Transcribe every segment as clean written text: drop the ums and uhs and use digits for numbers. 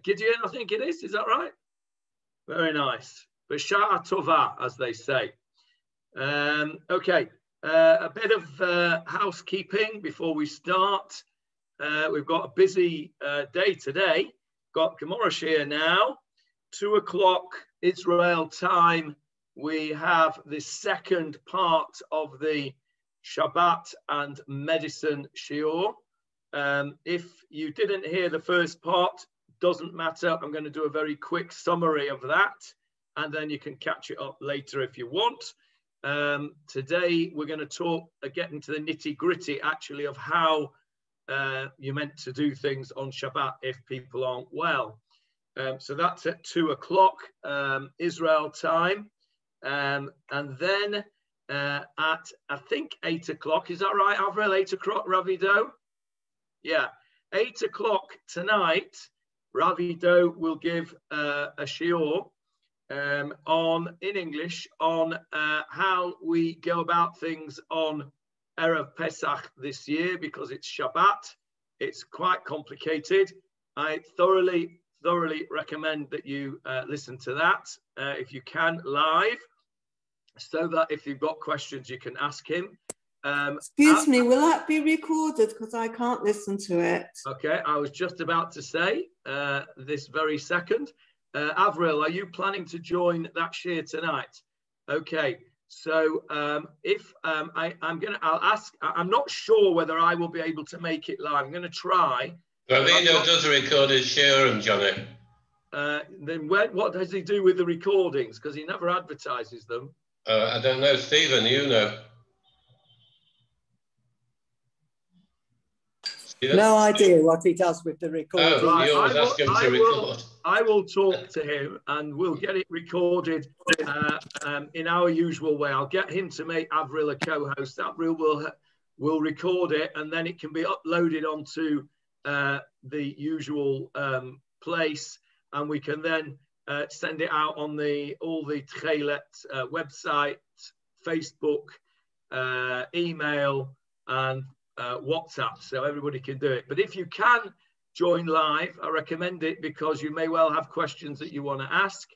Gideon, I think it is. Is that right? Very nice. B'sha'a tova, as they say. Okay, a bit of housekeeping before we start. We've got a busy day today. Got Gemarah Shir now, 2 o'clock Israel time. We have the second part of the Shabbat and medicine shiur. If you didn't hear the first part, doesn't matter. I'm going to do a very quick summary of that, and then you can catch it up later if you want. Today, we're going to get into the nitty-gritty, actually, of how you're meant to do things on Shabbat if people aren't well. So that's at 2 o'clock Israel time. And then at, I think, 8 o'clock, is that right, Avril? 8 o'clock, Ravido? Yeah, 8 o'clock tonight, Ravido will give a shiur in English on how we go about things on Erev Pesach this year, because it's Shabbat. It's quite complicated. I thoroughly recommend that you listen to that if you can live, so that if you've got questions, you can ask him. Excuse me, will that be recorded? Because I can't listen to it. Okay, I was just about to say this very second. Avril, are you planning to join that shir tonight? Okay, so I'll ask. I'm not sure whether I will be able to make it live. I'm going to try. Ravido does a recorded shir, Johnny. Then what does he do with the recordings? Because he never advertises them. I don't know, Stephen. You know. No idea what he does with the recording. Oh, right. You always ask him to record. I will talk to him and we'll get it recorded in our usual way. I'll get him to make Avril a co-host. Avril will record it, and then it can be uploaded onto the usual place, and we can then send it out on all the Tchelet website, Facebook, email, and WhatsApp, so everybody can do it. But if you can join live, I recommend it, because you may well have questions that you want to ask.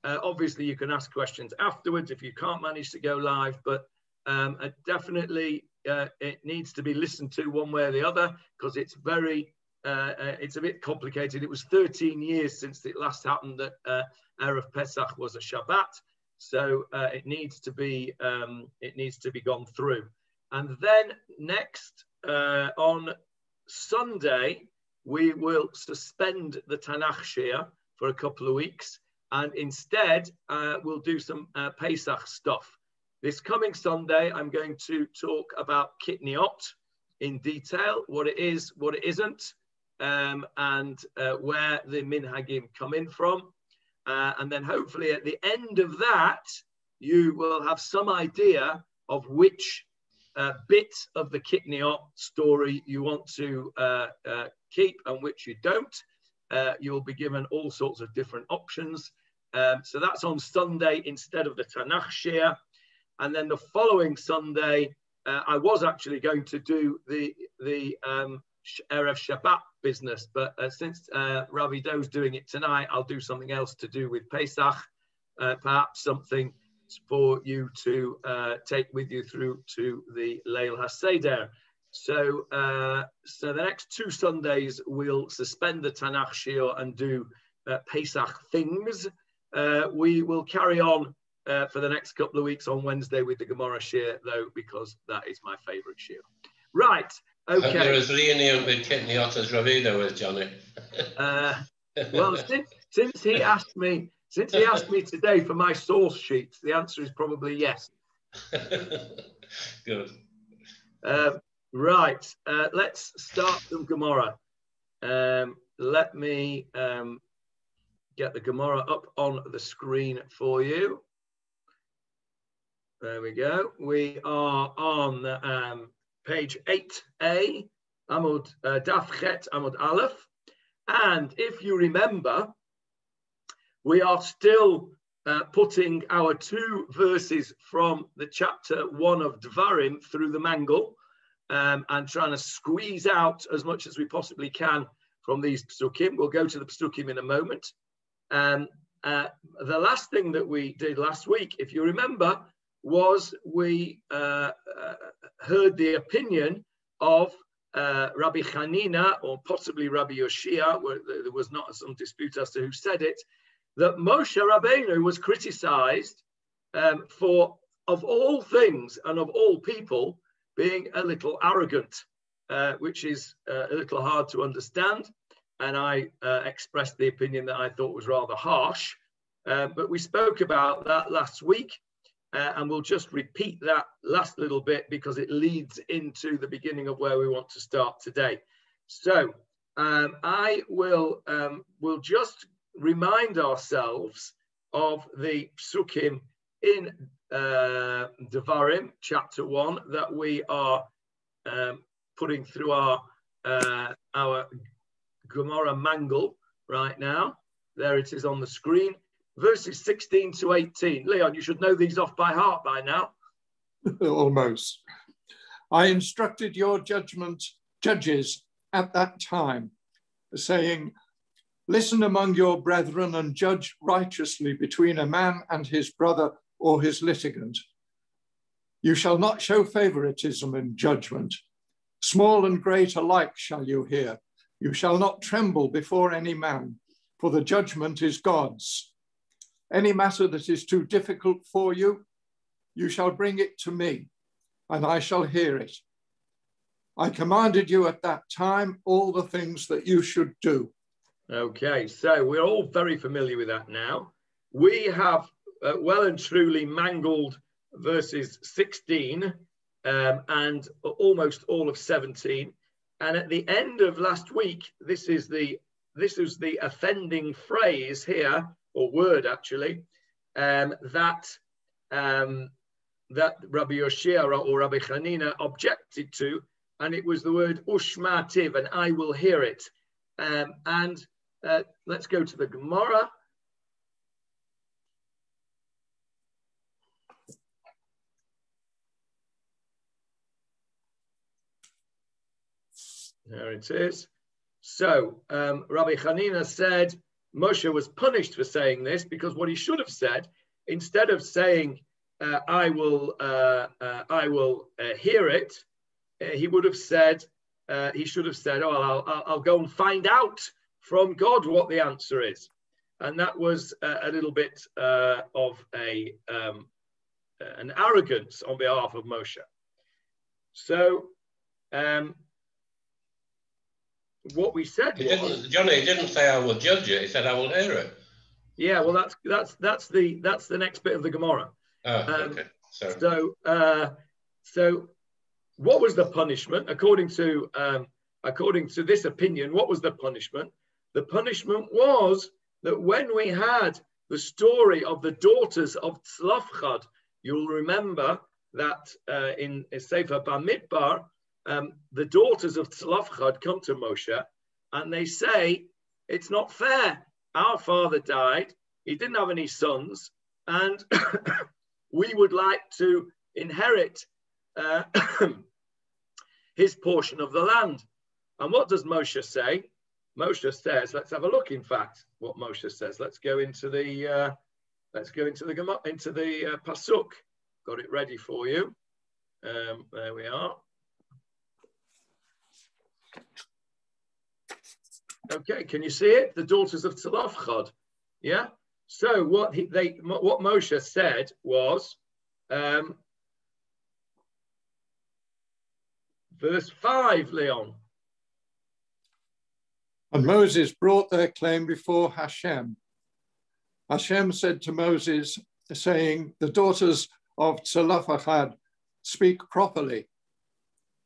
Obviously, you can ask questions afterwards if you can't manage to go live, but definitely it needs to be listened to one way or the other, because it's it's a bit complicated. It was 13 years since it last happened that Erev Pesach was a Shabbat, so it needs to be gone through. And then next, on Sunday, we will suspend the Tanakh Shir for a couple of weeks, and instead we'll do some Pesach stuff. This coming Sunday, I'm going to talk about Kitniot in detail, what it is, what it isn't, and where the Minhagim come in from. And then hopefully at the end of that, you will have some idea of which bit of the Kitniot story you want to keep and which you don't. You'll be given all sorts of different options. So that's on Sunday instead of the Tanakh Shir. And then the following Sunday, I was actually going to do the Erev Shabbat business, but since Ravido's doing it tonight, I'll do something else to do with Pesach, perhaps something for you to take with you through to the Leil HaSeder. So the next 2 Sundays, we'll suspend the Tanakh Shir and do Pesach things. We will carry on for the next couple of weeks on Wednesday with the Gemarah Shir, though, because that is my favorite shir. Right, okay. You're as lenient with Kitniot as Ravido is, Johnny. Well, since he asked me today for my source sheets, the answer is probably yes. Good. Right, let's start from Gemarah. Let me get the Gemarah up on the screen for you. There we go. We are on page 8a, Amud Daf Chet Amud Aleph. And if you remember, we are still putting our 2 verses from the chapter 1 of Dvarim through the mangle, and trying to squeeze out as much as we possibly can from these psukim. We'll go to the psukim in a moment. The last thing that we did last week, if you remember, was we heard the opinion of Rabbi Hanina, or possibly Rabbi Yoshia, where there was not some dispute as to who said it, that Moshe Rabbeinu was criticized for, of all things and of all people, being a little arrogant, which is a little hard to understand. And I expressed the opinion that I thought was rather harsh. But we spoke about that last week. And we'll just repeat that last little bit because it leads into the beginning of where we want to start today. So I will we'll just remind ourselves of the psukim in Devarim, chapter 1, that we are putting through our Gemarah Mangle right now. There it is on the screen. Verses 16 to 18. Leon, you should know these off by heart by now. Almost. I instructed your judges at that time, saying, listen among your brethren and judge righteously between a man and his brother or his litigant. You shall not show favoritism in judgment. Small and great alike shall you hear. You shall not tremble before any man, for the judgment is God's. Any matter that is too difficult for you, you shall bring it to me, and I shall hear it. I commanded you at that time all the things that you should do. Okay, so we're all very familiar with that now. We have well and truly mangled verses 16 and almost all of 17. And at the end of last week, this is the offending phrase here, or word actually, that Rabbi Yoshia or Rabbi Hanina objected to, and it was the word ushmativ, and I will hear it. Let's go to the Gemarah. There it is. So Rabbi Hanina said, Moshe was punished for saying this, because what he should have said, instead of saying, I will hear it, he would have said, he should have said, oh, I'll go and find out from God what the answer is. And that was a little bit of an arrogance on behalf of Moshe. So what we said Johnny, he didn't say I will judge it. He said I will hear it. Yeah, well, that's the next bit of the Gemarah. Oh, okay. Sorry. So what was the punishment according to this opinion? What was the punishment? The punishment was that when we had the story of the daughters of Zelophehad, you'll remember that in Sefer Bamidbar, the daughters of Zelophehad come to Moshe and they say, it's not fair. Our father died. He didn't have any sons. And we would like to inherit his portion of the land. And what does Moshe say? Moshe says, let's have a look, in fact, what Moshe says. Let's go into the Pasuk. Got it ready for you. There we are. Okay, can you see it? The daughters of Zelophehad. Yeah. So what Moshe said was, verse 5, Leon. And Moses brought their claim before Hashem. Hashem said to Moses, saying, the daughters of Zelophehad speak properly.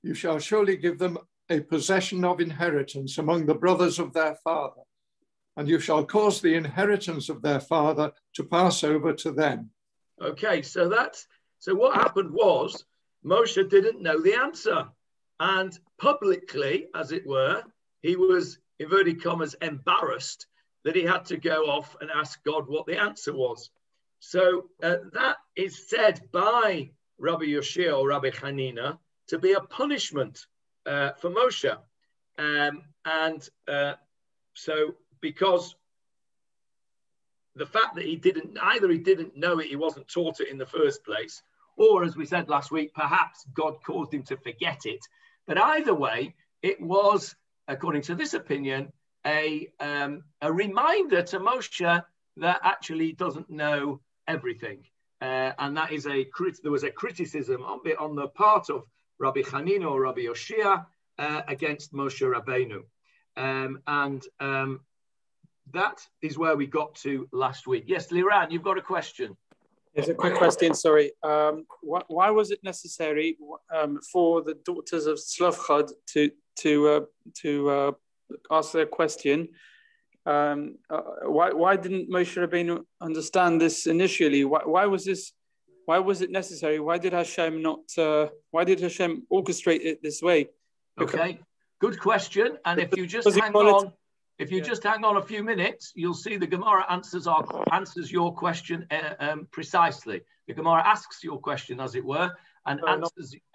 You shall surely give them a possession of inheritance among the brothers of their father, and you shall cause the inheritance of their father to pass over to them. Okay, so what happened was Moshe didn't know the answer, and publicly, as it were, he was, inverted commas, embarrassed that he had to go off and ask God what the answer was. So that is said by Rabbi Yoshia or Rabbi Hanina to be a punishment for Moshe. So because the fact that he didn't know it, he wasn't taught it in the first place, or as we said last week, perhaps God caused him to forget it. But either way, it was, according to this opinion, a reminder to Moshe that actually doesn't know everything. And that is there was a criticism on the part of Rabbi Hanina or Rabbi Yoshia against Moshe Rabbeinu. That is where we got to last week. Yes, Liran, you've got a question. Yes, a quick question, sorry. Why was it necessary for the daughters of Zelophehad to ask their question? Why didn't Moshe Rabbeinu understand this initially? Why was it necessary? Why did Hashem orchestrate it this way? Okay, good question. And if you just hang on. If you just hang on a few minutes, you'll see the Gemarah answers your question precisely. The Gemarah asks your question, as it were, and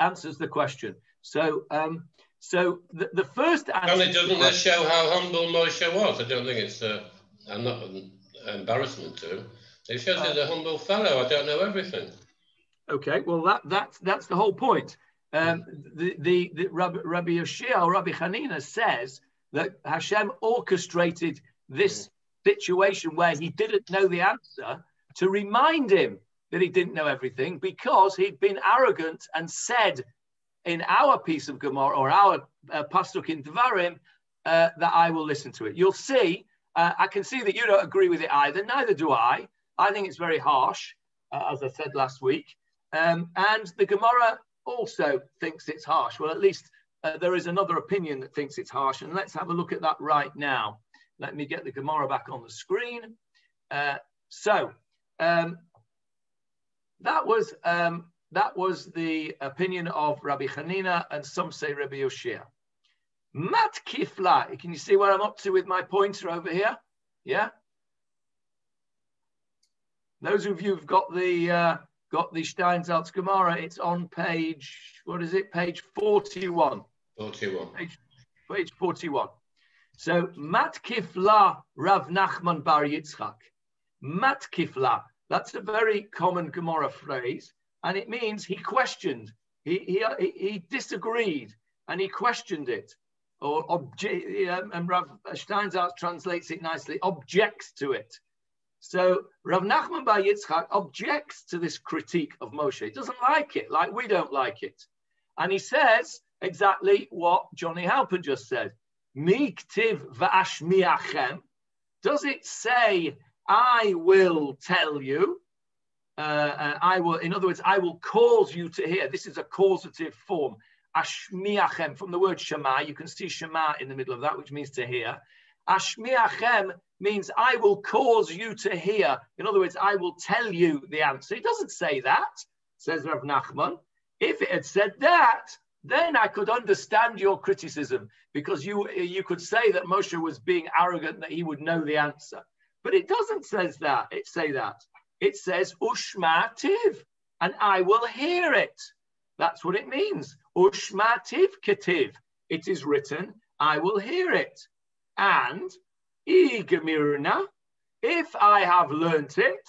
answers the question. So, the first answer. Only doesn't that show how humble Moshe was? I don't think it's. I'm not an embarrassment to. It shows he's a humble fellow. I don't know everything. Okay, well that's the whole point. The Rabbi Yoshia or Rabbi Hanina says that Hashem orchestrated this situation where he didn't know the answer to remind him that he didn't know everything, because he'd been arrogant and said in our piece of Gemarah or our pasuk in Devarim that I will listen to it. You'll see, I can see that you don't agree with it either. Neither do I. I think it's very harsh, as I said last week. And the Gemarah also thinks it's harsh. Well, at least there is another opinion that thinks it's harsh, and let's have a look at that right now. Let me get the Gemarah back on the screen. That was the opinion of Rabbi Hanina, and some say Rabbi Yoshia. Mat kifla. Can you see what I'm up to with my pointer over here? Yeah. Those of you who've got the Steinsaltz Gemarah, it's on page, what is it? Page 41. 41. Page 41. So, Mat Kifla Rav Nachman Bar Yitzchak. Mat Kifla. That's a very common Gemarah phrase, and it means he questioned. He disagreed, and he questioned it. And Rav Steinsaltz translates it nicely, objects to it. So Rav Nachman Bar Yitzchak objects to this critique of Moshe. He doesn't like it, like we don't like it. And he says exactly what Johnny Halpern just said. Mi ktiv v'ashmiachem. Does it say, I will tell you? I will, in other words, I will cause you to hear. This is a causative form. Ashmiachem, from the word Shema. You can see Shema in the middle of that, which means to hear. Ashmiachem means I will cause you to hear. In other words, I will tell you the answer. It doesn't say that, says Rav Nachman. If it had said that, then I could understand your criticism, because you could say that Moshe was being arrogant, that he would know the answer. But it doesn't say that. It says Ushma Tiv, and I will hear it. That's what it means. Ushma Tiv Ketiv. It is written, I will hear it. And Gemarah, if I have learnt it,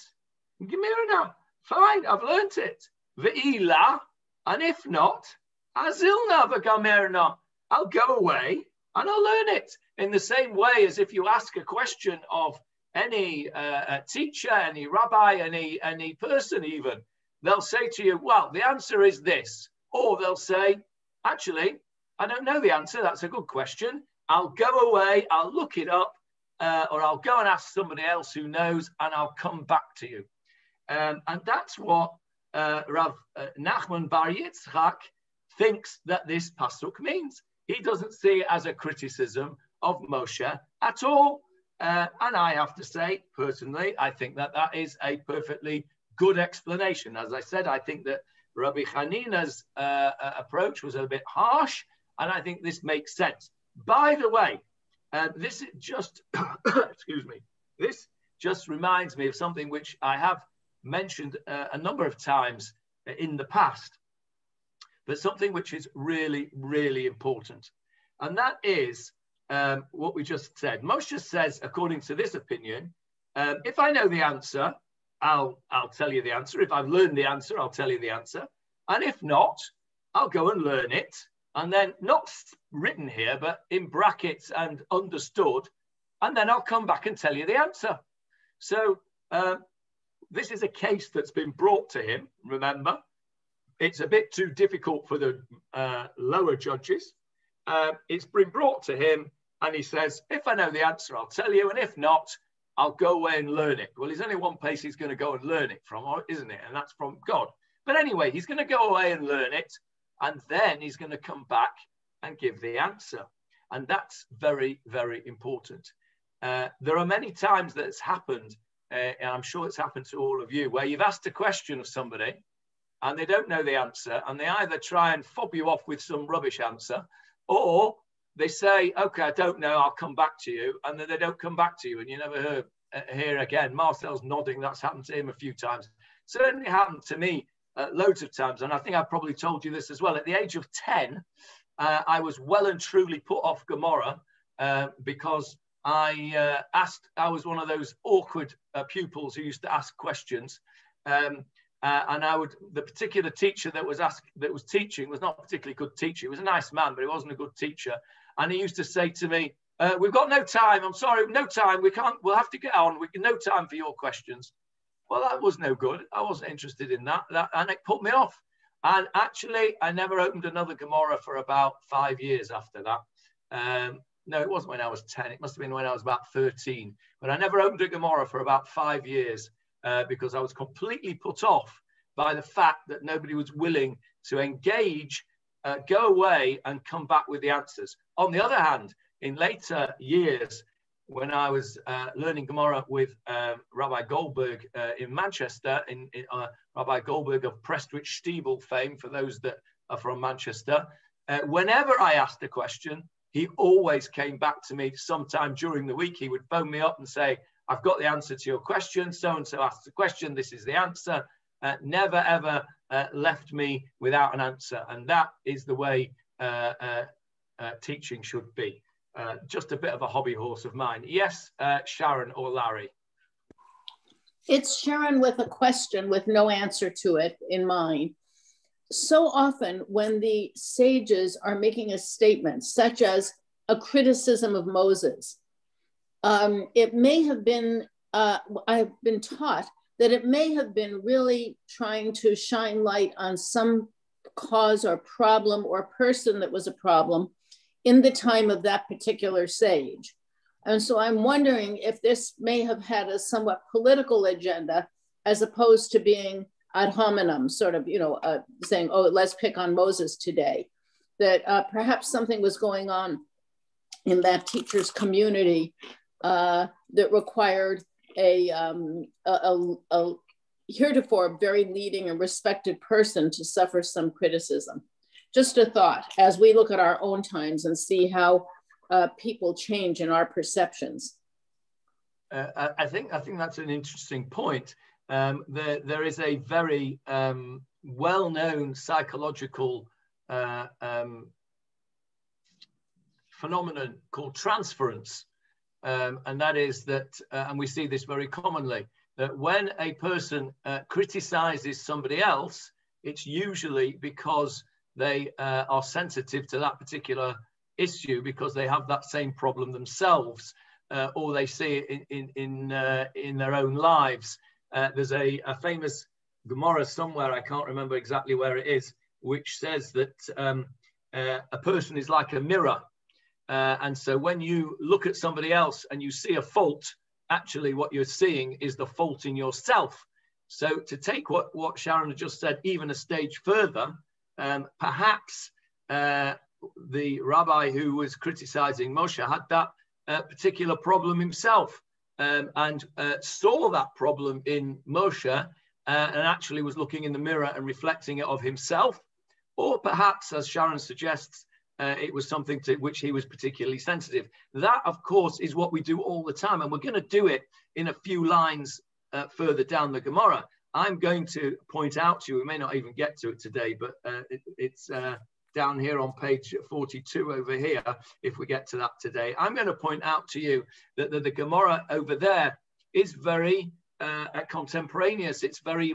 Gemarah, fine, I've learnt it. Ve'ila, and if not, Azilna v'gamerna, I'll go away and I'll learn it. In the same way as if you ask a question of any teacher, any rabbi, any person even, they'll say to you, well, the answer is this. Or they'll say, actually, I don't know the answer. That's a good question. I'll go away, I'll look it up, or I'll go and ask somebody else who knows, and I'll come back to you. And that's what Rav Nachman Bar Yitzchak thinks that this pasuk means. He doesn't see it as a criticism of Moshe at all. And I have to say, personally, I think that that is a perfectly good explanation. As I said, I think that Rabbi Hanina's approach was a bit harsh, and I think this makes sense. By the way, this just, excuse me, this just reminds me of something which I have mentioned a number of times in the past, but something which is really, really important. And that is what we just said. Moshe says, according to this opinion, if I know the answer, I'll tell you the answer. If I've learned the answer, I'll tell you the answer. And if not, I'll go and learn it. And then not written here, but in brackets and understood. And then I'll come back and tell you the answer. So this is a case that's been brought to him, remember. It's a bit too difficult for the lower judges. It's been brought to him and he says, if I know the answer, I'll tell you. And if not, I'll go away and learn it. Well, there's only one place he's going to go and learn it from, isn't it? And that's from God. But anyway, he's going to go away and learn it. And then he's going to come back and give the answer. And that's very, very important. There are many times that it's happened, and I'm sure it's happened to all of you, where you've asked a question of somebody and they don't know the answer, and they either try and fob you off with some rubbish answer, or they say, okay, I don't know, I'll come back to you, and then they don't come back to you, and you never hear again. Marcel's nodding, that's happened to him a few times. Certainly happened to me loads of times, and I think I've probably told you this as well. At the age of 10, I was well and truly put off Gemarah because I was one of those awkward pupils who used to ask questions. And the particular teacher that was teaching was not a particularly good teacher. He was a nice man, but he wasn't a good teacher. And he used to say to me, we've got no time. I'm sorry, no time. We'll have to get on. No time for your questions. Well, that was no good. I wasn't interested in that, and it put me off. And actually, I never opened another Gemarah for about 5 years after that. No, it wasn't when I was 10. It must have been when I was about 13. But I never opened a Gemarah for about 5 years because I was completely put off by the fact that nobody was willing to engage, go away and come back with the answers. On the other hand, in later years, when I was learning Gemarah with Rabbi Goldberg in Manchester, Rabbi Goldberg of Prestwich Steeble fame, for those that are from Manchester, whenever I asked a question, he always came back to me sometime during the week. He would phone me up and say, I've got the answer to your question. So-and-so asked the question. This is the answer. Never, ever left me without an answer. And that is the way teaching should be. Just a bit of a hobby horse of mine. Yes, Sharon or Larry? It's Sharon with a question with no answer to it in mind. So often when the sages are making a statement, such as a criticism of Moses, it may have been, I've been taught that it may have been really trying to shine light on some cause or problem or person that was a problem in the time of that particular sage. And so I'm wondering if this may have had a somewhat political agenda as opposed to being ad hominem, sort of, saying, oh, let's pick on Moses today, that perhaps something was going on in that teacher's community that required a heretofore very leading and respected person to suffer some criticism. Just a thought as we look at our own times and see how people change in our perceptions. I think that's an interesting point. There is a very well-known psychological phenomenon called transference. And that is that, and we see this very commonly, that when a person criticizes somebody else, it's usually because they are sensitive to that particular issue, because they have that same problem themselves, or they see it in their own lives. There's a famous Gemarah somewhere, I can't remember exactly where it is, which says that a person is like a mirror. And so when you look at somebody else and you see a fault, actually what you're seeing is the fault in yourself. So to take what Sharon just said even a stage further, perhaps the rabbi who was criticizing Moshe had that particular problem himself, and saw that problem in Moshe and actually was looking in the mirror and reflecting it of himself. Or perhaps, as Sharon suggests, it was something to which he was particularly sensitive. That, of course, is what we do all the time. And we're going to do it in a few lines further down the Gemarah. I'm going to point out to you, we may not even get to it today, but it's down here on page 42 over here, if we get to that today. I'm going to point out to you that the Gemarah over there is very contemporaneous. It's very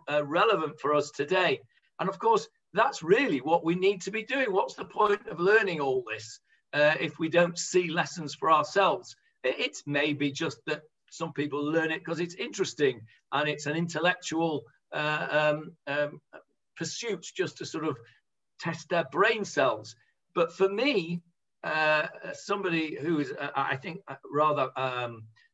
relevant for us today. And of course, that's really what we need to be doing. What's the point of learning all this if we don't see lessons for ourselves? It's maybe just that some people learn it because it's interesting and it's an intellectual pursuit just to sort of test their brain cells. But for me, somebody who is, I think, rather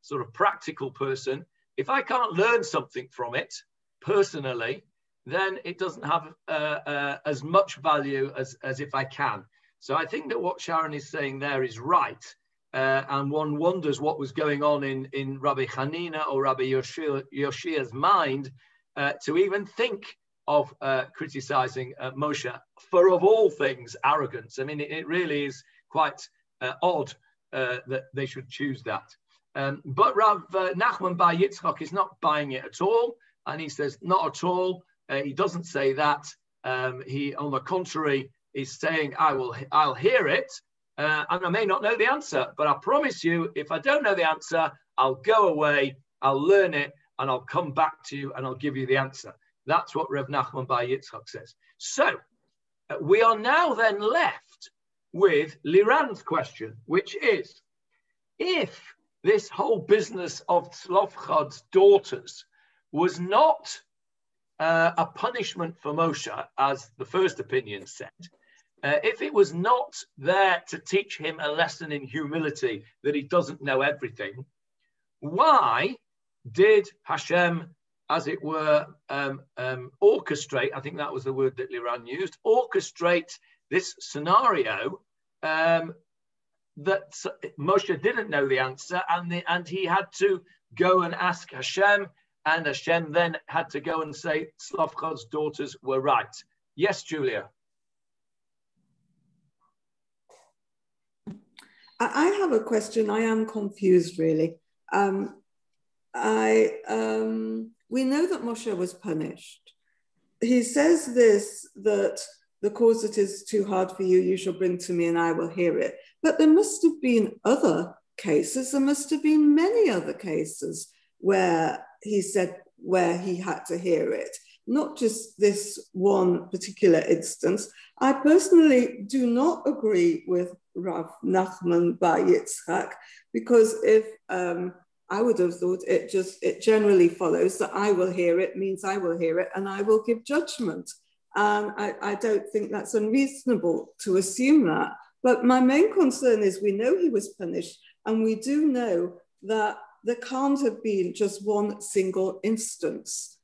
sort of practical person, if I can't learn something from it personally, then it doesn't have as much value as if I can. So I think that what Sharon is saying there is right. And one wonders what was going on in Rabbi Hanina or Rabbi Yoshia's mind to even think of criticizing Moshe for, of all things, arrogance. I mean, it really is quite odd that they should choose that. But Rav Nachman Bar Yitzchak is not buying it at all. And he says, not at all. He doesn't say that. He, on the contrary, is saying, I'll hear it. And I may not know the answer, but I promise you, if I don't know the answer, I'll go away, I'll learn it, and I'll come back to you and I'll give you the answer. That's what Rav Nachman Bar Yitzchak says. So we are now then left with Liran's question, which is, if this whole business of Zelophehad's daughters was not a punishment for Moshe, as the first opinion said, if it was not there to teach him a lesson in humility, that he doesn't know everything, why did Hashem, as it were, orchestrate, I think that was the word that Liran used, orchestrate this scenario that Moshe didn't know the answer, and he had to go and ask Hashem, and Hashem then had to go and say Zelophehad's daughters were right. Yes, Julia. I have a question. I am confused, really. We know that Moshe was punished. He says this, that the cause that is too hard for you, you shall bring to me and I will hear it. But there must have been other cases. There must have been many other cases where he said, where he had to hear it. Not just this one particular instance. I personally do not agree with Rav Nachman Bar Yitzchak, because if I would have thought it generally follows that I will hear it means I will hear it and I will give judgment. And I don't think that's unreasonable to assume that. But my main concern is we know he was punished, and we do know that there can't have been just one single instance,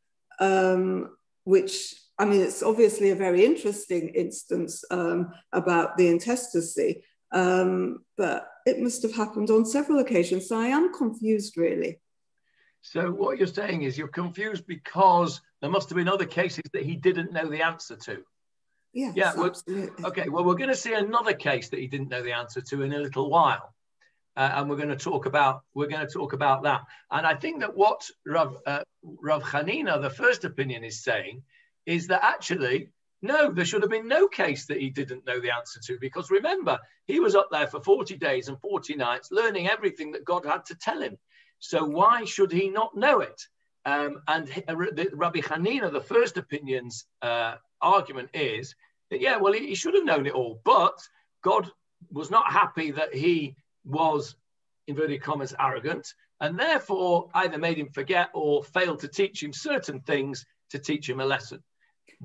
which, I mean, it's obviously a very interesting instance about the intestacy, but it must have happened on several occasions. So I am confused, really. So what you're saying is you're confused because there must have been other cases that he didn't know the answer to. Yes, yeah, absolutely. Okay, well, we're going to see another case that he didn't know the answer to in a little while. And we're going to talk about that. And I think that what Rav Hanina, the first opinion, is saying is that actually, no, there should have been no case that he didn't know the answer to, because remember, he was up there for 40 days and 40 nights learning everything that God had to tell him. So why should he not know it? And Rabbi Hanina, the first opinion's argument is that, yeah, well, he should have known it all, but God was not happy that he was, inverted commas, arrogant, and therefore either made him forget or failed to teach him certain things to teach him a lesson.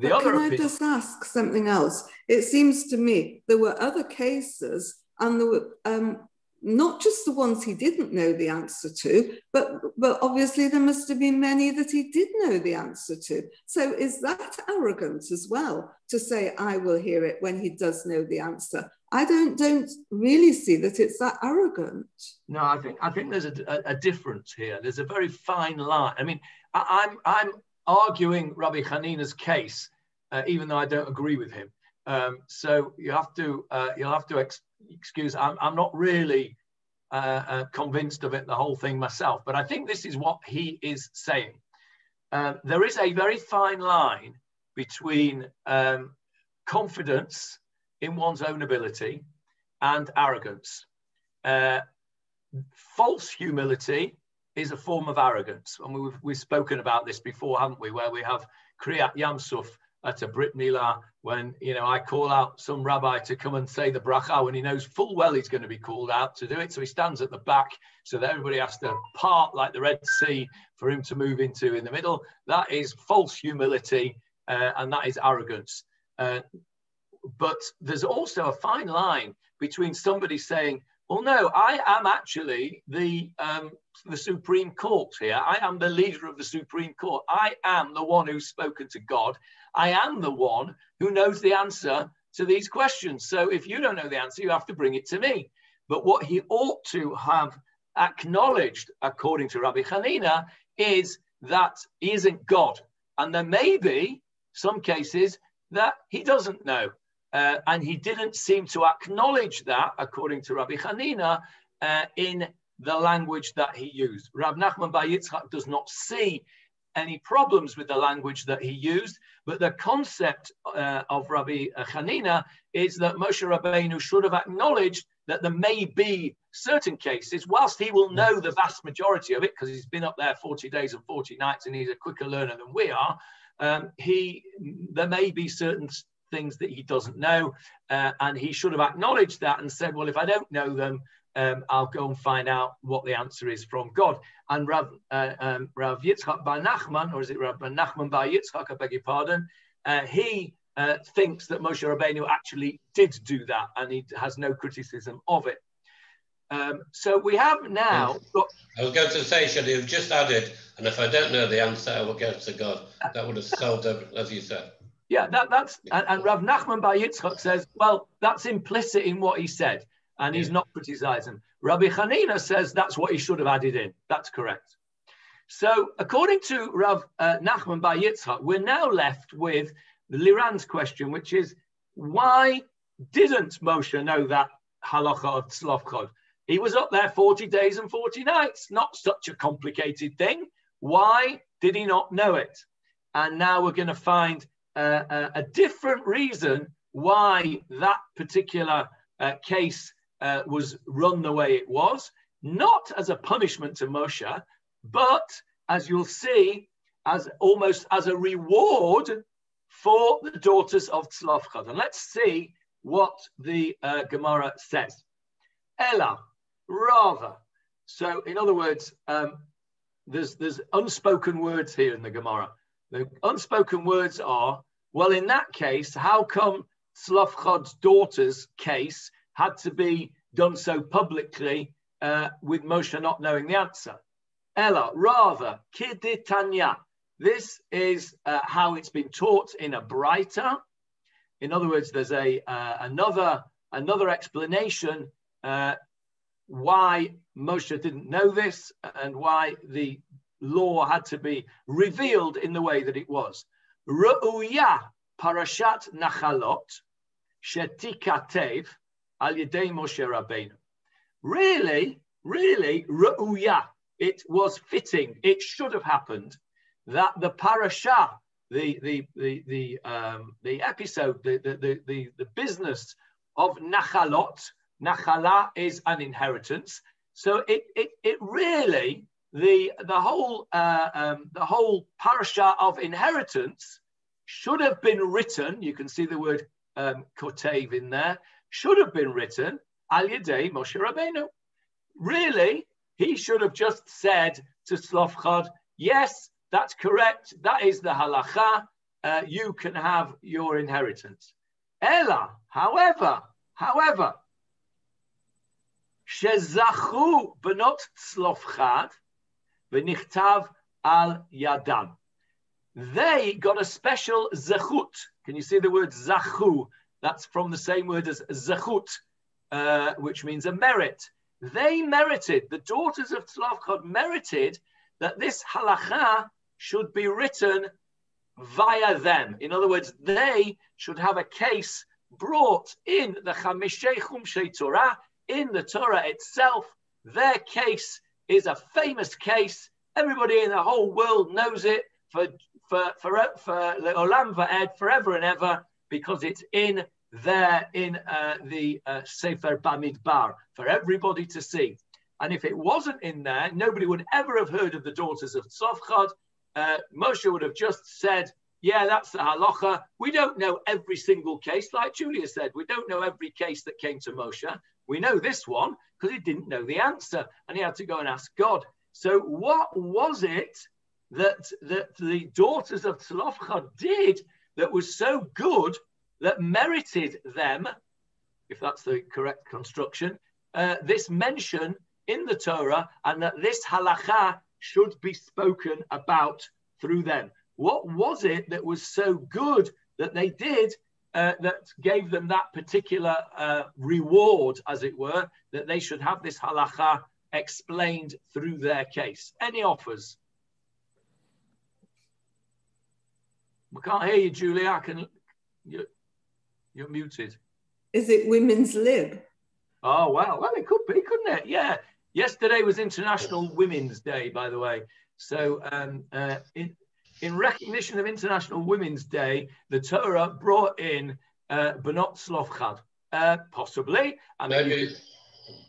Can I just ask something else? It seems to me there were other cases, and there were not just the ones he didn't know the answer to, but obviously there must have been many that he did know the answer to. So is that arrogant as well, to say, I will hear it when he does know the answer? I don't really see that it's that arrogant. No, I think there's a difference here. There's a very fine line. I mean, I'm arguing Rabbi Hanina's case, even though I don't agree with him. So you'll have to excuse. I'm not really convinced of it, the whole thing myself. But I think this is what he is saying. There is a very fine line between confidence in one's own ability and arrogance. False humility is a form of arrogance. And we've spoken about this before, haven't we? Where we have Kriyat Yamsuf at a Brit Milah, when, you know, I call out some rabbi to come and say the bracha when he knows full well he's going to be called out to do it. So he stands at the back so that everybody has to part like the Red Sea for him to move into in the middle. That is false humility, and that is arrogance. But there's also a fine line between somebody saying, well, no, I am actually the Supreme Court here. I am the leader of the Supreme Court. I am the one who's spoken to God. I am the one who knows the answer to these questions. So if you don't know the answer, you have to bring it to me. But what he ought to have acknowledged, according to Rabbi Hanina, is that he isn't God. And there may be some cases that he doesn't know. And he didn't seem to acknowledge that, according to Rabbi Hanina, in the language that he used. Rav Nachman Bar Yitzchak does not see any problems with the language that he used, but the concept of Rabbi Hanina is that Moshe Rabbeinu should have acknowledged that there may be certain cases, whilst he will know the vast majority of it, because he's been up there 40 days and 40 nights and he's a quicker learner than we are, there may be certain things that he doesn't know, and he should have acknowledged that and said, well, if I don't know them, I'll go and find out what the answer is from God. And Rav Yitzchak Bar Nachman, or is it Rav Nachman Bar Yitzchak, I beg your pardon, he thinks that Moshe Rabbeinu actually did do that, and he has no criticism of it. So we have now got... I was going to say, should you have just added, and if I don't know the answer, I will go to God. That would have solved it, as you said. Yeah, and Rav Nachman Bar Yitzchak says, well, that's implicit in what he said, and he's not criticizing. Rabbi Hanina says that's what he should have added in. That's correct. So according to Rav Nachman Bar Yitzchak, we're now left with Liran's question, which is, why didn't Moshe know that halacha of Zelophehad? He was up there 40 days and 40 nights, not such a complicated thing. Why did he not know it? And now we're going to find a different reason why that particular case was run the way it was, not as a punishment to Moshe, but as you'll see, as almost as a reward for the daughters of Zelophehad. And let's see what the Gemarah says. Ella, rather. So in other words, there's unspoken words here in the Gemarah. The unspoken words are, well, in that case, how come Zelophehad's daughter's case had to be done so publicly with Moshe not knowing the answer? Ella, rather, Kiditanya. This is how it's been taught in a Braita. In other words, there's another explanation why Moshe didn't know this and why the law had to be revealed in the way that it was. Ru'uya parashat nachalot shetikatev al yedei Moshe Rabbeinu. Really, ru'uya. It was fitting. It should have happened that the parasha, the episode, the business of nachalot. Nachala is an inheritance. So it really, the whole parasha of inheritance should have been written. You can see the word kotev in there. Should have been written al yedei Moshe Rabbeinu. Really, he should have just said to Zelophehad, yes, that's correct. That is the halacha. You can have your inheritance. Ella, however, shezachu benot Zelophehad v'nichtav al yadam. They got a special zechut. Can you see the word zachu? That's from the same word as zechut, which means a merit. They merited, the daughters of Zelophehad merited that this halacha should be written via them. In other words, they should have a case brought in the Chamishei Chumshei Torah, in the Torah itself. Their case is a famous case. Everybody in the whole world knows it for Olam Va'ed, forever and ever, because it's in there in the Sefer Bamidbar for everybody to see. And if it wasn't in there, nobody would ever have heard of the daughters of Zelophehad. Moshe would have just said, yeah, that's the halacha. We don't know every single case, like Julia said. We don't know every case that came to Moshe. We know this one because he didn't know the answer and he had to go and ask God. So what was it that the daughters of Zelophehad did that was so good that merited them, if that's the correct construction, this mention in the Torah, and that this halacha should be spoken about through them? What was it that was so good that they did that gave them that particular reward, as it were, that they should have this halacha explained through their case? Any offers? We can't hear you, Julia. You're muted. Is it women's lib? Oh, well, it could be, couldn't it? Yeah. Yesterday was International Women's Day, by the way. So in recognition of International Women's Day, the Torah brought in Benot Zelophehad. Possibly. I mean, maybe.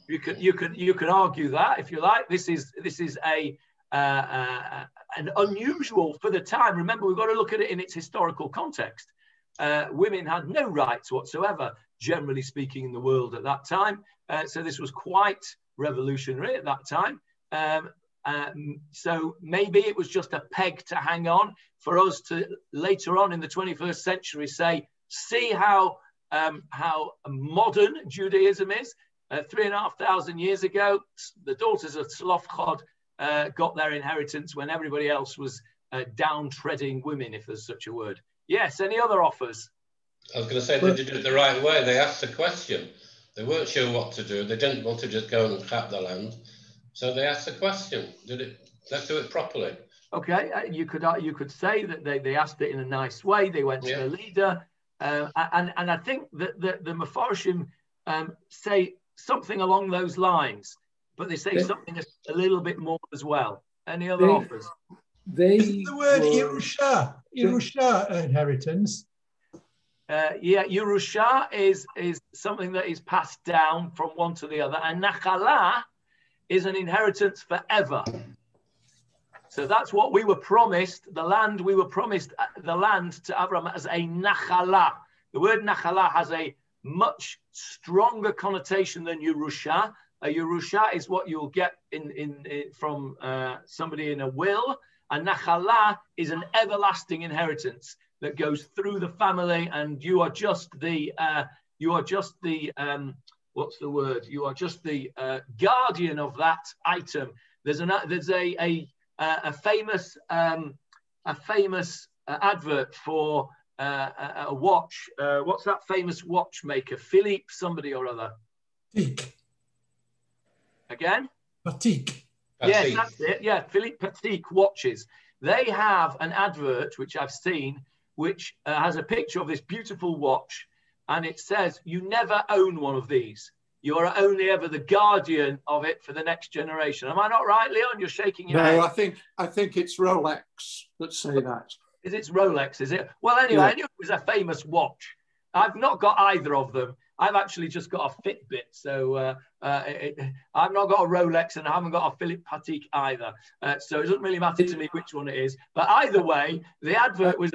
You can argue that if you like. This is an unusual for the time. Remember, we've got to look at it in its historical context. Women had no rights whatsoever, generally speaking, in the world at that time. So this was quite revolutionary at that time. So maybe it was just a peg to hang on for us to later on in the 21st century say, see how modern Judaism is. 3,500 years ago, the daughters of Zelophehad got their inheritance when everybody else was downtreading women, if there's such a word. Yes, any other offers? I was going to say they did it the right way. They asked the question. They weren't sure what to do. They didn't want to just go and crap the land. So they asked the question. Let's do it properly. Okay, you could say that they asked it in a nice way. They went to the leader. And I think that the Mefarshim say something along those lines, but they say something a little bit more as well. Any other offers? Isn't the word Yerusha inheritance? Yeah, Yerusha is something that is passed down from one to the other, and Nachala is an inheritance forever. So that's what we were promised. The land we were promised, the land to Abraham as a Nachala. The word Nachala has a much stronger connotation than Yerusha. A Yerusha is what you'll get from somebody in a will. A Nachala is an everlasting inheritance that goes through the family, and you are just the what's the word? You are just the guardian of that item. There's a famous advert for a watch. What's that famous watchmaker? Philippe somebody or other. Patek. Again? Patek. Yes, that's it. Yeah, Philippe Patek watches. They have an advert, which I've seen, which has a picture of this beautiful watch, and it says, you never own one of these. You are only ever the guardian of it for the next generation. Am I not right, Leon? You're shaking your head. No, I think it's Rolex that say that. Is it Rolex, is it? Well, anyway, I knew it was a famous watch. I've not got either of them. I've actually just got a Fitbit, so I've not got a Rolex and I haven't got a Philippe Patek either. So it doesn't really matter to me which one it is. But either way, the advert was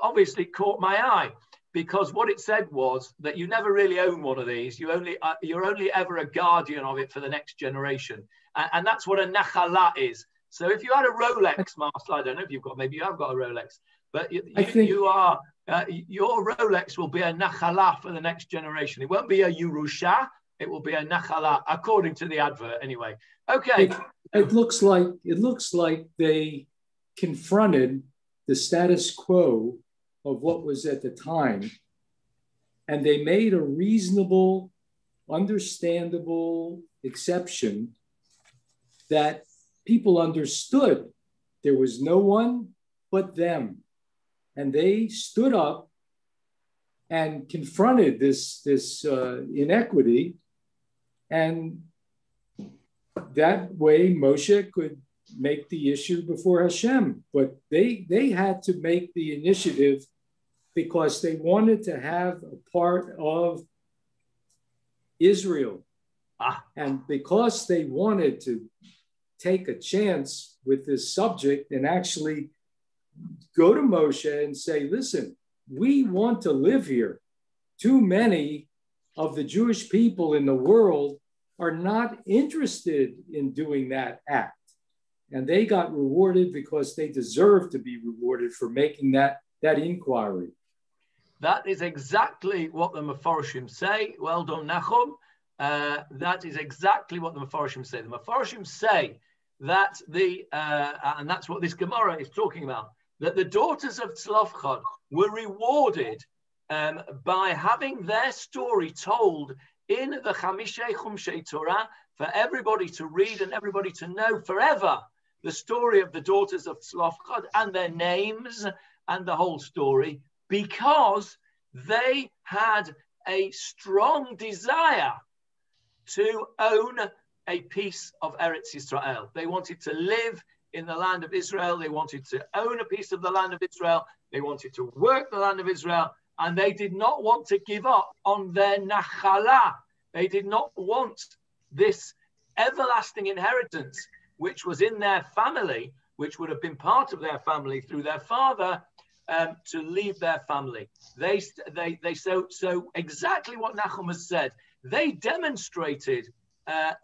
obviously caught my eye, because what it said was that you never really own one of these. You're only ever a guardian of it for the next generation, and that's what a nachala is. So if you had a Rolex, Marcel, I don't know if you've got, maybe you have got a Rolex, but your Rolex will be a nachala for the next generation. It won't be a Yerusha. It will be a nachala, according to the advert, anyway. Okay. It looks like they confronted the status quo of what was at the time, and they made a reasonable, understandable exception that people understood. There was no one but them, and they stood up and confronted this inequity, and that way Moshe could make the issue before Hashem. But they had to make the initiative because they wanted to have a part of Israel. And because they wanted to take a chance with this subject and actually go to Moshe and say, listen, we want to live here. Too many of the Jewish people in the world are not interested in doing that act. And they got rewarded because they deserve to be rewarded for making that inquiry. That is exactly what the Mefarshim say. Well done, Nachum. That is exactly what the Mefarshim say. The Mefarshim say that and that's what this Gemarah is talking about, that the daughters of Zelophehad were rewarded by having their story told in the Chamishei Chumshei Torah for everybody to read and everybody to know forever the story of the daughters of Zelophehad and their names and the whole story, because they had a strong desire to own a piece of Eretz Yisrael. They wanted to live in the land of Israel. They wanted to own a piece of the land of Israel. They wanted to work the land of Israel. And they did not want to give up on their nachala. They did not want this everlasting inheritance, which was in their family, which would have been part of their family through their father, to leave their family. So exactly what Nachum has said. They demonstrated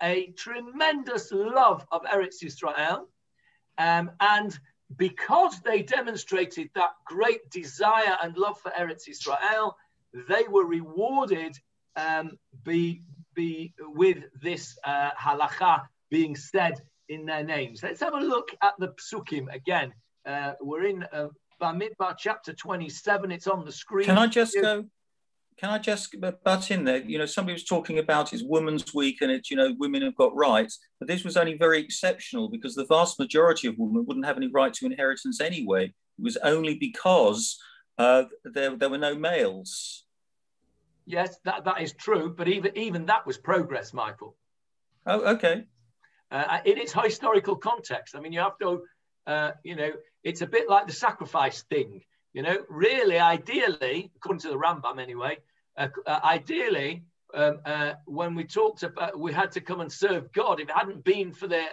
a tremendous love of Eretz Yisrael, and because they demonstrated that great desire and love for Eretz Yisrael, they were rewarded with this halacha being said in their names. Let's have a look at the psukim again. We're in Bamidbar chapter 27. It's on the screen. Can I just butt in there? You know, somebody was talking about it's Women's Week and it's, you know, women have got rights, but this was only very exceptional because the vast majority of women wouldn't have any right to inheritance anyway. It was only because there were no males. Yes, that is true, but even that was progress, Michael. Oh, okay. In its historical context, I mean, you have to, it's a bit like the sacrifice thing. You know, really, ideally, according to the Rambam anyway, ideally, when we talked about, we had to come and serve God. If it hadn't been for the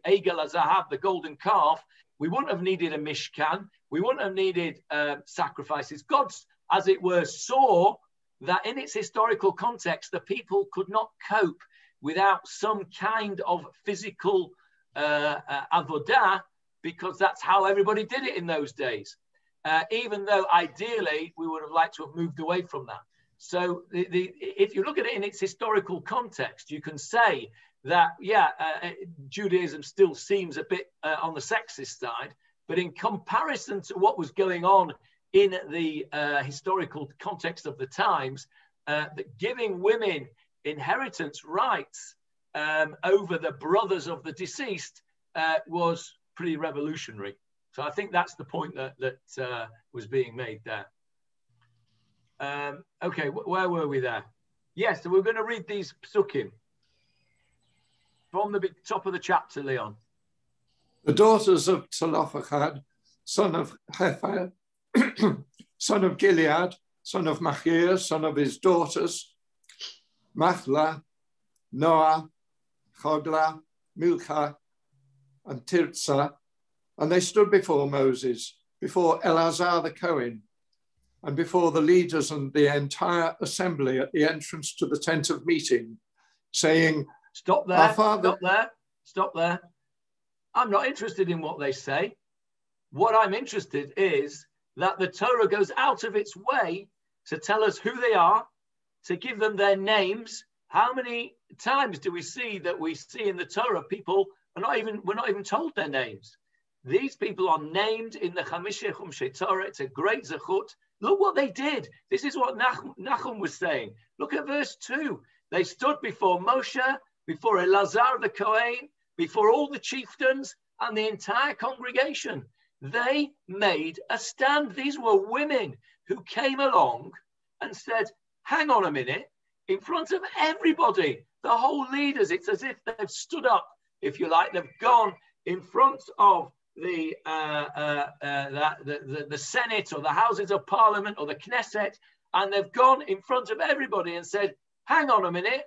Egel HaZahav, the golden calf, we wouldn't have needed a mishkan. We wouldn't have needed sacrifices. God, as it were, saw that in its historical context, the people could not cope without some kind of physical avodah, because that's how everybody did it in those days. Even though ideally we would have liked to have moved away from that. So if you look at it in its historical context, you can say that, Judaism still seems a bit on the sexist side, but in comparison to what was going on in the historical context of the times, that giving women inheritance rights over the brothers of the deceased was pretty revolutionary. So I think that's the point that was being made there. Okay, where were we there? Yes, so we're going to read these psukim from the top of the chapter, Leon. The daughters of Zelophehad, son of Hefer, son of Gilead, son of Machir, son of his daughters, Machla, Noah, Chogla, Milcah, and Tirzah. And they stood before Moses, before Eleazar the Cohen, and before the leaders and the entire assembly at the entrance to the tent of meeting, saying, Stop there, stop there. I'm not interested in what they say. What I'm interested is that the Torah goes out of its way to tell us who they are, to give them their names. How many times do we see in the Torah people we're not even told their names? These people are named in the Chamishei Chumshei Torah. It's a great zechut. Look what they did. This is what Nachum was saying. Look at verse 2. They stood before Moshe, before Eleazar the Kohen, before all the chieftains and the entire congregation. They made a stand. These were women who came along and said, hang on a minute, in front of everybody, the whole leaders. It's as if they've stood up, if you like, they've gone in front of the Senate or the Houses of Parliament or the Knesset, and they've gone in front of everybody and said, hang on a minute,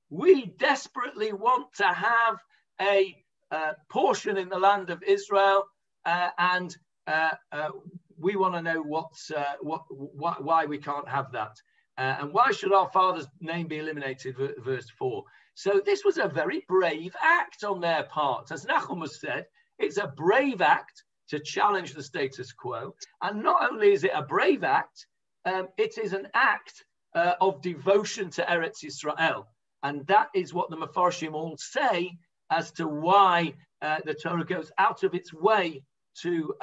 we desperately want to have a portion in the land of Israel, and we want to know why we can't have that. And why should our father's name be eliminated, verse 4. So this was a very brave act on their part. As Nachum has said, it's a brave act to challenge the status quo. And not only is it a brave act, it is an act of devotion to Eretz Yisrael. And that is what the Mefarshim all say as to why the Torah goes out of its way to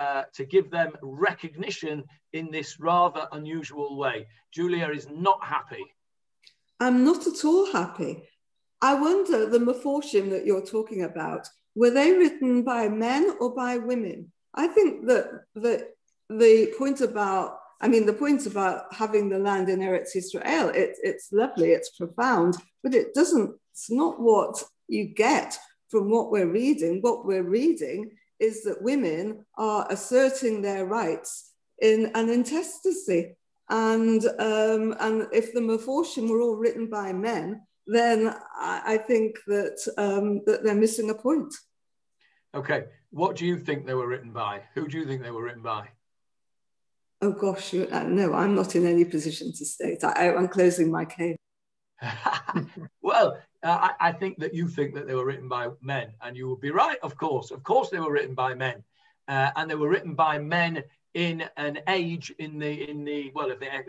give them recognition in this rather unusual way. Julia is not happy. I'm not at all happy. I wonder, the Mefarshim that you're talking about, were they written by men or by women? I think that the point about having the land in Eretz Yisrael, it's lovely, it's profound, but it's not what you get from what we're reading. What we're reading is that women are asserting their rights in an intestacy. And if the Mefarshim were all written by men, then I think that they're missing a point. Okay, what do you think they were written by? Who do you think they were written by? Oh gosh, no, I'm not in any position to state. I'm closing my case. Well, I think that you think that they were written by men, and you would be right, of course. Of course they were written by men. And they were written by men in an age if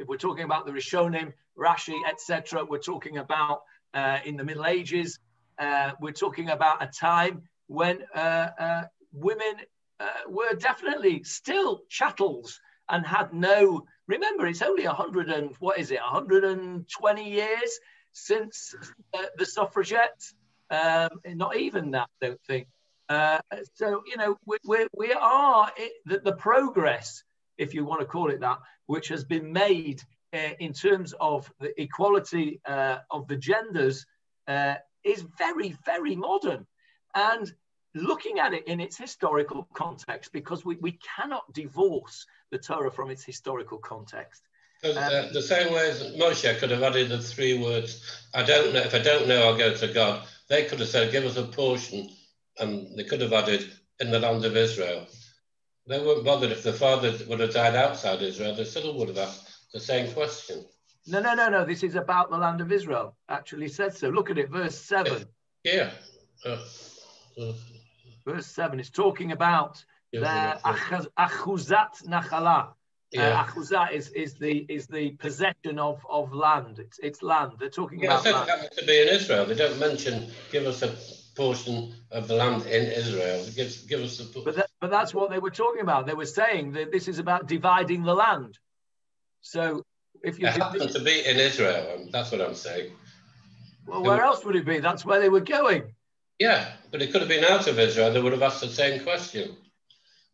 we're talking about the Rishonim, Rashi, etc., we're talking about in the Middle Ages, we're talking about a time when women were definitely still chattels and had no, remember, it's only 120 years since the suffragettes, not even that, I don't think. So, you know, we are, the progress, if you want to call it that, which has been made in terms of the equality of the genders is very, very modern. And looking at it in its historical context, because we cannot divorce the Torah from its historical context. The same way as Moshe could have added the 3 words, I don't know, if I don't know, I'll go to God. They could have said, give us a portion, and they could have added, in the land of Israel. They weren't bothered if the father would have died outside Israel, they still would have asked the same question. No, this is about the land of Israel, actually said so. Look at it, verse 7. Yeah. Verse 7 is talking about the achuzat nachala. Achuzat is the possession of land. It's land. They're talking about land. It has to be in Israel. They don't mention give us a portion of the land in Israel. Give us the. But that's what they were talking about. They were saying that this is about dividing the land. So if you happen to be in Israel, that's what I'm saying. Well, where else would it be? That's where they were going. Yeah, but it could have been out of Israel. They would have asked the same question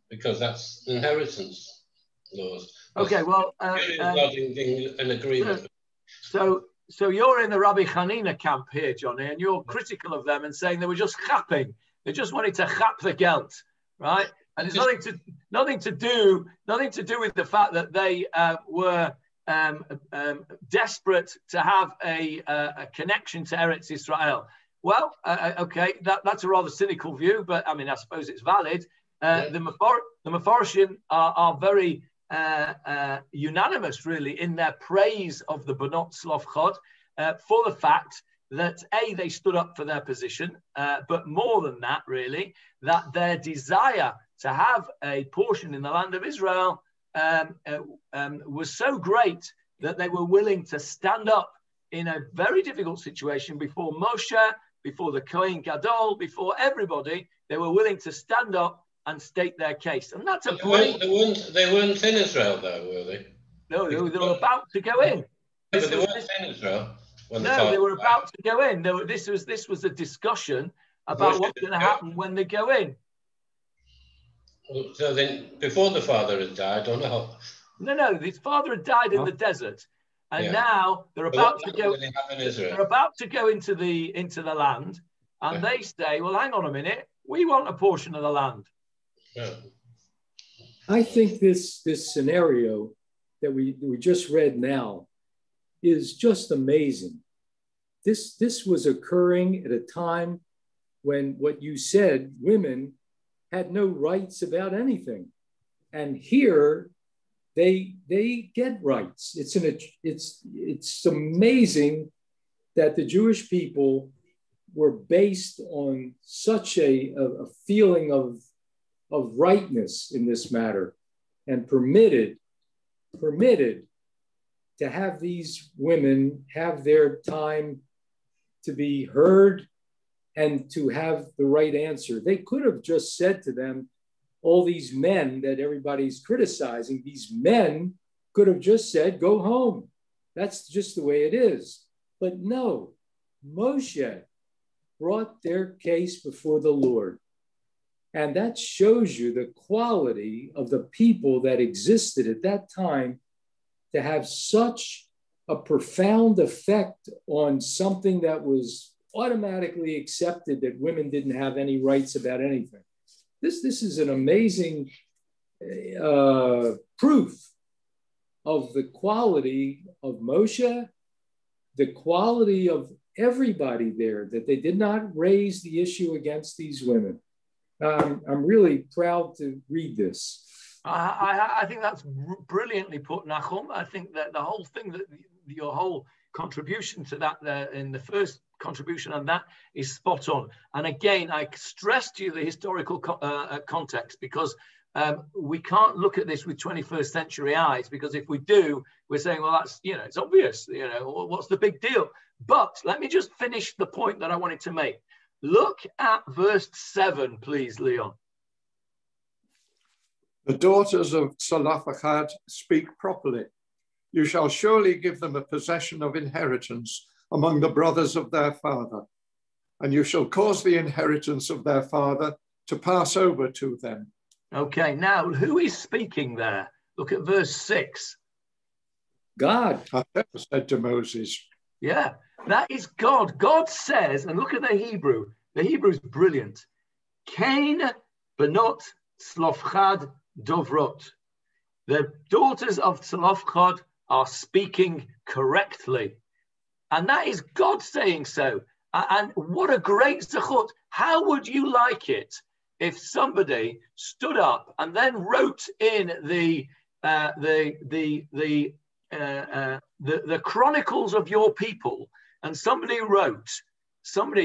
because that's inheritance laws. Okay, well, in agreement. So you're in the Rabbi Hanina camp here, Johnny, and you're critical of them and saying they were just chapping. They just wanted to chap the gelt, right? And it's nothing to do with the fact that they were desperate to have a connection to Eretz Yisrael. Well, okay, that's a rather cynical view, but I mean, I suppose it's valid. The Mefarshim are very unanimous, really, in their praise of the Banot Zelophehad for the fact that A, they stood up for their position, but more than that, really, that their desire to have a portion in the land of Israel was so great that they were willing to stand up in a very difficult situation before Moshe, before the Kohen Gadol, before everybody. They were willing to stand up and state their case. And that's a point. They weren't in Israel, though, were they? No, they were about to go in. But they weren't in Israel. No, they were about to go in. This was a discussion about what's going to happen when they go in. So then, before the father had died, or no? No, his father had died in the desert. And now they're about to go. They're about to go into the land, and they say, "Well, hang on a minute. We want a portion of the land." Yeah. I think this scenario that we just read now is just amazing. This was occurring at a time when what you said, women had no rights about anything. And here they get rights. It's amazing that the Jewish people were based on such a feeling of rightness in this matter, and permitted to have these women have their time to be heard and to have the right answer. They could have just said to them, all these men that everybody's criticizing, these men could have just said, go home. That's just the way it is. But no, Moshe brought their case before the Lord. And that shows you the quality of the people that existed at that time to have such a profound effect on something that was automatically accepted, that women didn't have any rights about anything. This is an amazing proof of the quality of Moshe, the quality of everybody there, that they did not raise the issue against these women. I'm really proud to read this. I think that's brilliantly put, Nachum. I think that the whole thing, that your whole contribution to that in the first contribution on that is spot on. And again, I stressed to you the historical context, because we can't look at this with 21st century eyes, because if we do, we're saying, well, that's, it's obvious, what's the big deal? But let me just finish the point that I wanted to make. Look at verse 7, please, Leon. The daughters of Zelophehad speak properly. You shall surely give them a possession of inheritance among the brothers of their father, and you shall cause the inheritance of their father to pass over to them. Okay, now who is speaking there? Look at verse 6. God. Hashem said to Moses. Yeah, that is God. God says, and look at the Hebrew. The Hebrew is brilliant. Cain benot Zelophehad dovrot. The daughters of Zelophehad are speaking correctly. And that is God saying so. And what a great zechut. How would you like it if somebody stood up and then wrote in the chronicles of your people, and somebody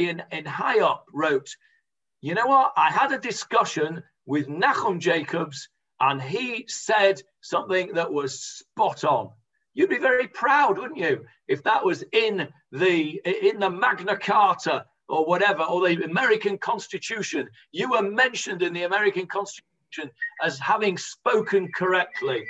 in high up wrote, you know what, I had a discussion with Nachum Jacobs and he said something that was spot on. You'd be very proud, wouldn't you, if that was in the Magna Carta or whatever, or the American Constitution. You were mentioned in the American Constitution as having spoken correctly.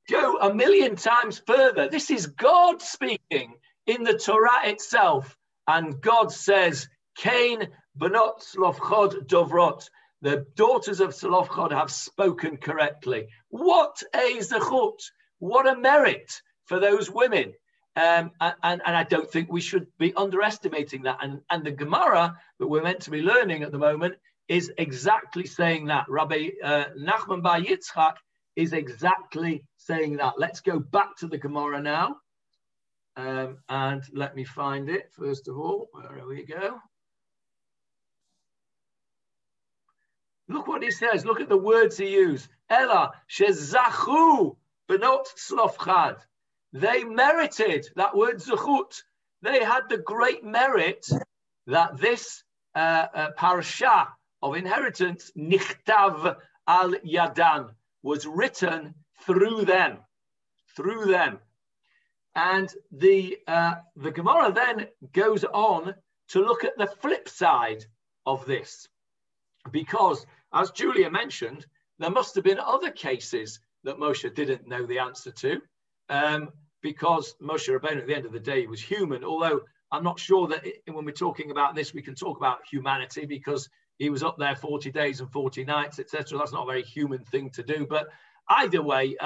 Go a million times further. This is God speaking in the Torah itself. And God says, Cain benot Zelophehad dovrot. The daughters of Zelophehad have spoken correctly. What a zechut. What a merit for those women. And I don't think we should be underestimating that. And the Gemarah that we're meant to be learning at the moment is exactly saying that. Rabbi Nachman bar Yitzchak is exactly saying that. Let's go back to the Gemarah now. And let me find it, first of all. Where we go. Look what he says. Look at the words he used. Ella shezachu benot Zelophehad. They merited, that word zechut. They had the great merit that this parasha of inheritance, nichtav al yadan, was written through them. And the Gemarah then goes on to look at the flip side of this, because as Julia mentioned, there must have been other cases that Moshe didn't know the answer to, because Moshe Rabbeinu at the end of the day was human, although I'm not sure that when we're talking about this, we can talk about humanity, because he was up there 40 days and 40 nights, etc. That's not a very human thing to do. But either way,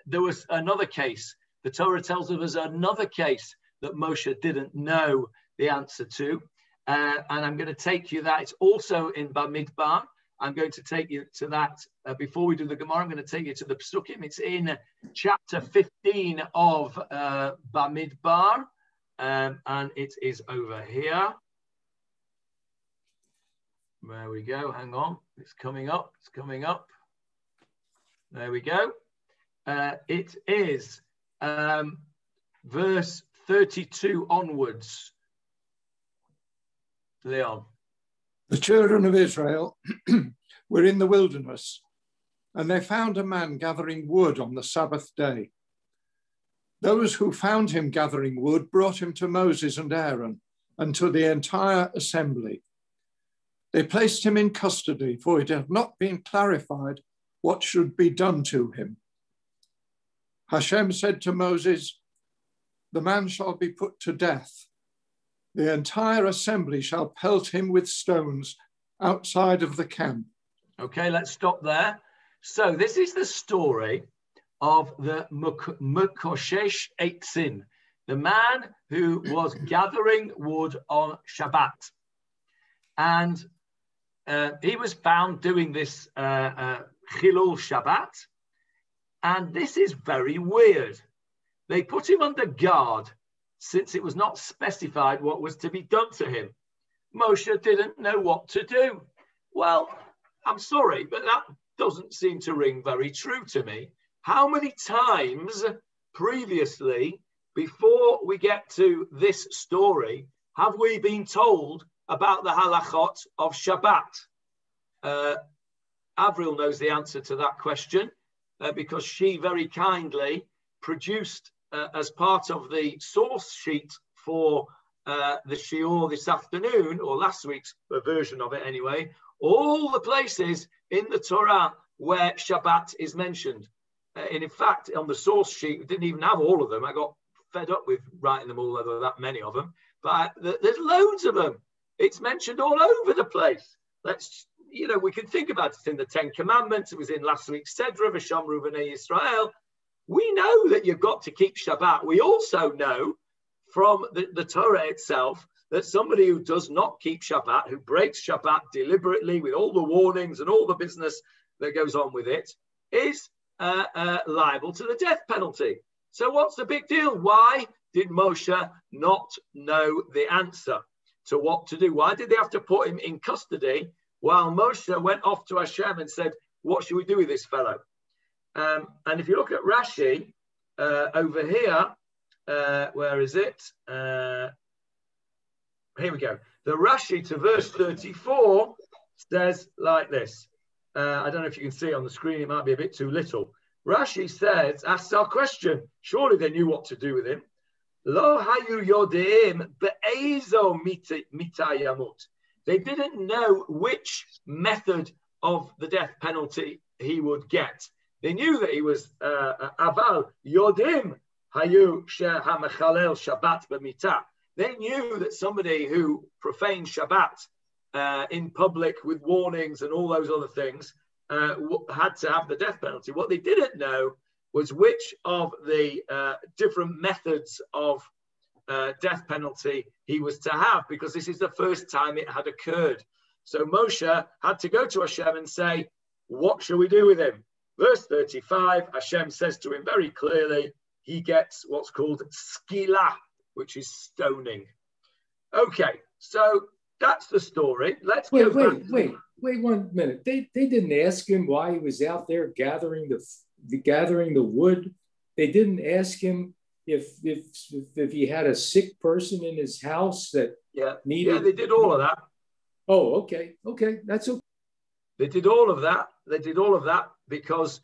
there was another case. The Torah tells us another case that Moshe didn't know the answer to. And I'm going to take you that. It's also in Bamidbar. I'm going to take you to that. Before we do the Gemarah, I'm going to take you to the Psukim. It's in chapter 15 of Bamidbar, and it is over here. There we go. Hang on. It's coming up. It's coming up. There we go. It is verse 32 onwards. Leon. The children of Israel were in the wilderness, and they found a man gathering wood on the Sabbath day. Those who found him gathering wood brought him to Moses and Aaron and to the entire assembly. They placed him in custody, for it had not been clarified what should be done to him. Hashem said to Moses, "The man shall be put to death. The entire assembly shall pelt him with stones outside of the camp." Okay, let's stop there. So this is the story of the Mekoshesh Eitzin, the man who was gathering wood on Shabbat. And he was found doing this Chilul Shabbat. And this is very weird. They put him under guard since it was not specified what was to be done to him. Moshe didn't know what to do. Well, I'm sorry, but that doesn't seem to ring very true to me. How many times previously, before we get to this story, have we been told about the halachot of Shabbat? Avril knows the answer to that question because she very kindly produced as part of the source sheet for the shiur this afternoon, or last week's version of it anyway, all the places in the Torah where Shabbat is mentioned. And in fact, on the source sheet, we didn't even have all of them. I got fed up with writing them all, there were that many of them. But there's loads of them. It's mentioned all over the place. We can think about it in the Ten Commandments. It was in last week's Sedra, V'shamru b'nei Yisrael. We know that you've got to keep Shabbat. We also know from the Torah itself that somebody who does not keep Shabbat, who breaks Shabbat deliberately with all the warnings and all the business that goes on with it, is liable to the death penalty. So what's the big deal? Why did Moshe not know the answer to what to do? Why did they have to put him in custody while Moshe went off to Hashem and said, what should we do with this fellow? And if you look at Rashi over here, where is it? Here we go. The Rashi to verse 34 says like this. I don't know if you can see it on the screen. It might be a bit too little. Rashi says, asks our question. Surely they knew what to do with him. Lo hayu yodeim be'ezo mitayamut. They didn't know which method of the death penalty he would get. They knew that he was aval yodim hayu shehamechalel Shabbat b'mitah. They knew that somebody who profaned Shabbat in public with warnings and all those other things had to have the death penalty. What they didn't know was which of the different methods of death penalty he was to have, because this is the first time it had occurred. So Moshe had to go to Hashem and say, what shall we do with him? Verse 35, Hashem says to him very clearly, he gets what's called skila, which is stoning. Okay, so that's the story. Let's wait 1 minute. They didn't ask him why he was out there gathering the wood. They didn't ask him if he had a sick person in his house that needed. Yeah, they did all of that. Oh, okay, that's okay. They did all of that. They did all of that because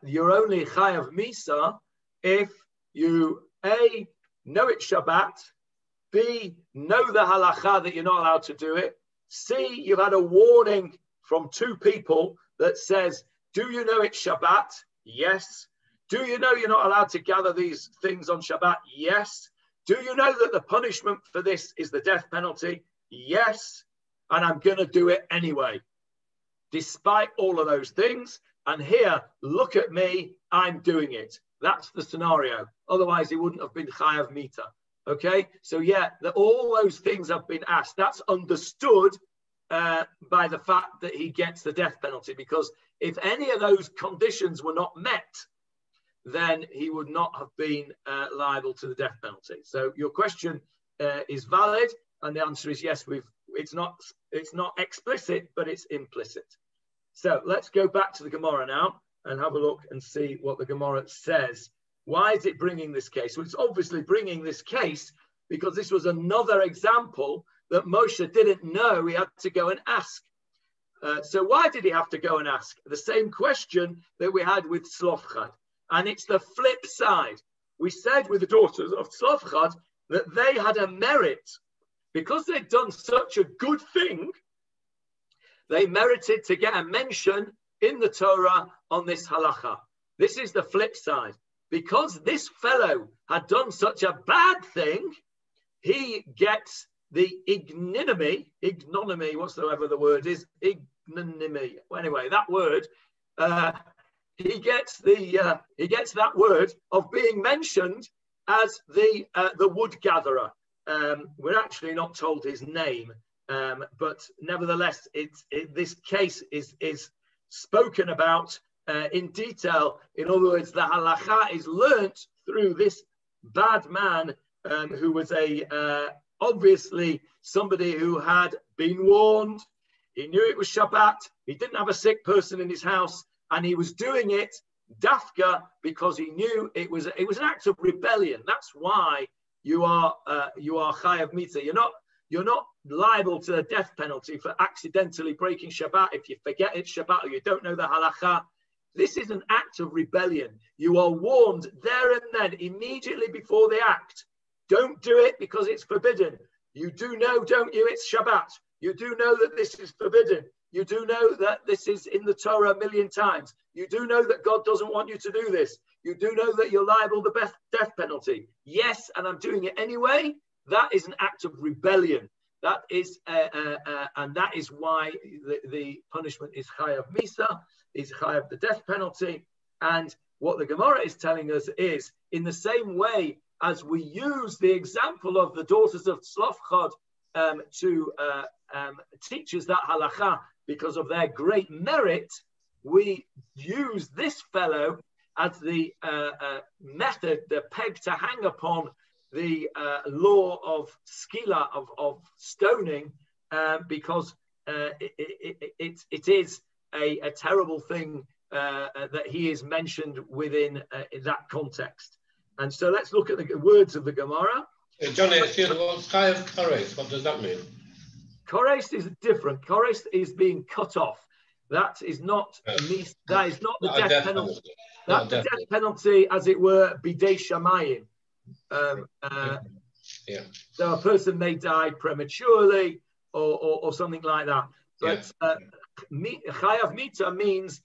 you're only chayav misa if you A, know it's Shabbat, B, know the halacha that you're not allowed to do it, C, you've had a warning from two people that says, do you know it's Shabbat? Yes. Do you know you're not allowed to gather these things on Shabbat? Yes. Do you know that the punishment for this is the death penalty? Yes. And I'm going to do it anyway, despite all of those things. And here, look at me, I'm doing it. That's the scenario. Otherwise, it wouldn't have been chayav mita. Okay? So yeah, all those things have been asked. That's understood by the fact that he gets the death penalty, because if any of those conditions were not met, then he would not have been liable to the death penalty. So your question is valid, and the answer is yes. It's not explicit, but it's implicit. So let's go back to the Gemarah now and have a look and see what the Gemarah says. Why is it bringing this case? Well, it's obviously bringing this case because this was another example that Moshe didn't know he had to go and ask. So why did he have to go and ask? The same question that we had with Zelophehad. And it's the flip side. We said with the daughters of Zelophehad that they had a merit. Because they'd done such a good thing, they merited to get a mention in the Torah on this halacha. This is the flip side. Because this fellow had done such a bad thing, he gets the ignominy, whatsoever the word is, ignominy. Well, anyway, that word, he gets that word of being mentioned as the wood gatherer. We're actually not told his name, but nevertheless, this case is spoken about in detail. In other words, the halacha is learnt through this bad man who was obviously somebody who had been warned. He knew it was Shabbat. He didn't have a sick person in his house, and he was doing it dafka because he knew it was an act of rebellion. That's why you are chayav mita. You're not liable to the death penalty for accidentally breaking Shabbat if you forget it's Shabbat or you don't know the halacha. This is an act of rebellion. You are warned there and then, immediately before the act. Don't do it because it's forbidden. You do know, don't you? It's Shabbat. You do know that this is forbidden. You do know that this is in the Torah 1,000,000 times. You do know that God doesn't want you to do this. You do know that you're liable to the death penalty. Yes, and I'm doing it anyway. That is an act of rebellion. That is, and that is why the punishment is chayav misa, is chayav the death penalty. And what the Gemarah is telling us is, in the same way as we use the example of the daughters of Zelophehad to teach us that halacha because of their great merit, we use this fellow as the method, the peg to hang upon the law of skila, of stoning, because it is a terrible thing that he is mentioned within that context. And so let's look at the words of the Gemarah. Johnny, excuse me, what's chayav kares? What does that mean? Kares is different. Kares is being cut off. That is not that is not the death penalty. That's the death penalty, as it were, bidei shamayim. So a person may die prematurely or something like that. But chayav mita means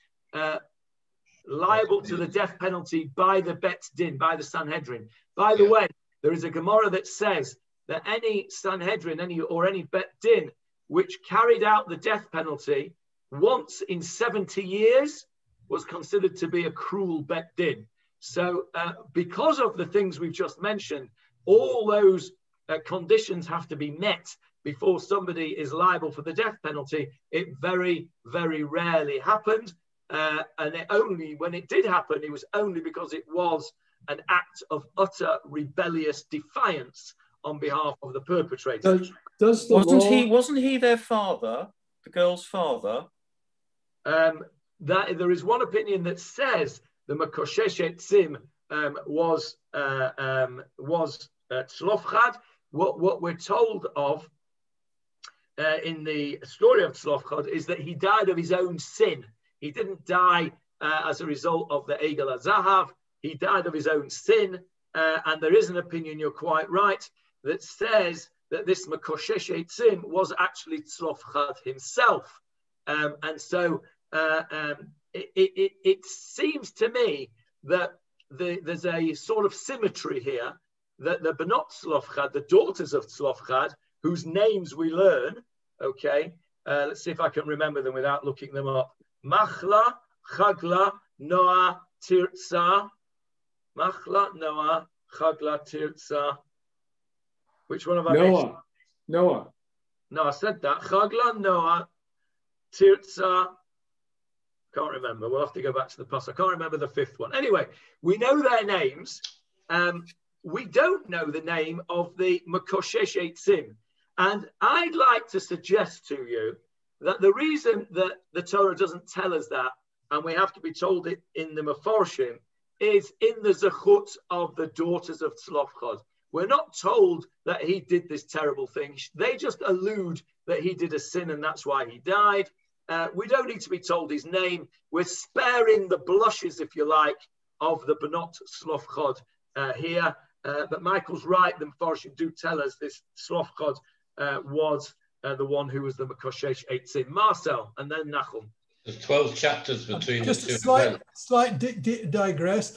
liable to the death penalty by the bet din, by the sanhedrin. By the way, there is a Gemarah that says that any sanhedrin, any bet din which carried out the death penalty once in 70 years was considered to be a cruel bet din. So because of the things we've just mentioned, all those conditions have to be met before somebody is liable for the death penalty. It very, very rarely happened. And when it did happen, it was only because it was an act of utter rebellious defiance on behalf of the perpetrator. Wasn't he their father, the girl's father? That there is one opinion that says the Makoshesh Tzim was Zelophehad. What we're told of in the story of Zelophehad is that he died of his own sin. He didn't die as a result of the Egel HaZahav. He died of his own sin. And there is an opinion, you're quite right, that says that this Makoshesh Eitzim was actually Zelophehad himself. And so it seems to me that there's a sort of symmetry here, that the Benot Zelophehad, the daughters of Zelophehad, whose names we learn, okay, let's see if I can remember them without looking them up. Machla, Chagla, Noah, Tirza. Machla, Noah, Chagla, Tirza. Which one have I mentioned? Noah. No, I said that. Chagla, Noah, Tirza. Can't remember. We'll have to go back to the past. I can't remember the fifth one. Anyway, we know their names. We don't know the name of the Makoshesh Eitzim. And I'd like to suggest to you that the reason that the Torah doesn't tell us that, and we have to be told it in the Meforshim, is in the Zechut of the daughters of Zelophehad. We're not told that he did this terrible thing. They just allude that he did a sin and that's why he died. We don't need to be told his name. We're sparing the blushes, if you like, of the Benot Zelophehad here. But Michael's right. The Meforshim do tell us this Zelophehad was the one who was the Makoshesh Eitzim. Marcel, and then Nachum. There's 12 chapters between just the two. Just a slight digress.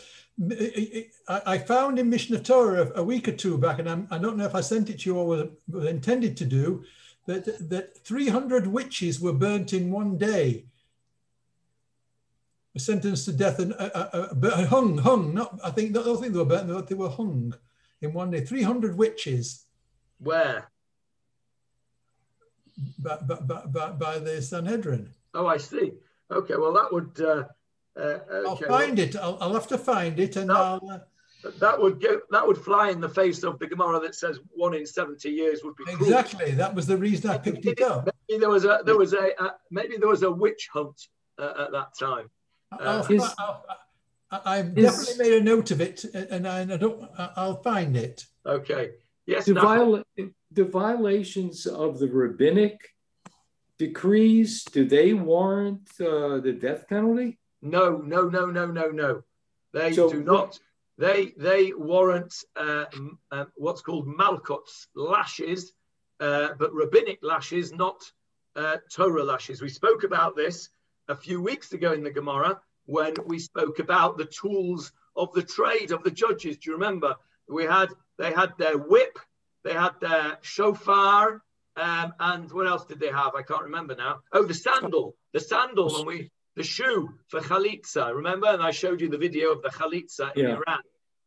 I found in Mishnah Torah a week or two back, and I don't know if I sent it to you or was intended to do, that 300 witches were burnt in one day, sentenced to death and hung. Not, I don't think they were burnt, they were hung in one day. 300 witches. Where? By the Sanhedrin. Oh, I see. Okay, well that would. I'll find it. I'll have to find it, and that would fly in the face of the Gemarah that says 1 in 70 years would be exactly cruel. That was the reason I picked it up. Maybe there was a witch hunt at that time. I've definitely made a note of it, and I'll find it. Okay. Yes. The violations of the rabbinic decrees, do they warrant the death penalty? No. They do not. They warrant what's called malkuts, lashes, but rabbinic lashes, not Torah lashes. We spoke about this a few weeks ago in the Gemarah when we spoke about the tools of the trade of the judges. Do you remember? They had their whip, they had their shofar, and what else did they have? I can't remember now. Oh, the sandal, and the shoe for chalitza. Remember? And I showed you the video of the chalitza in Iran.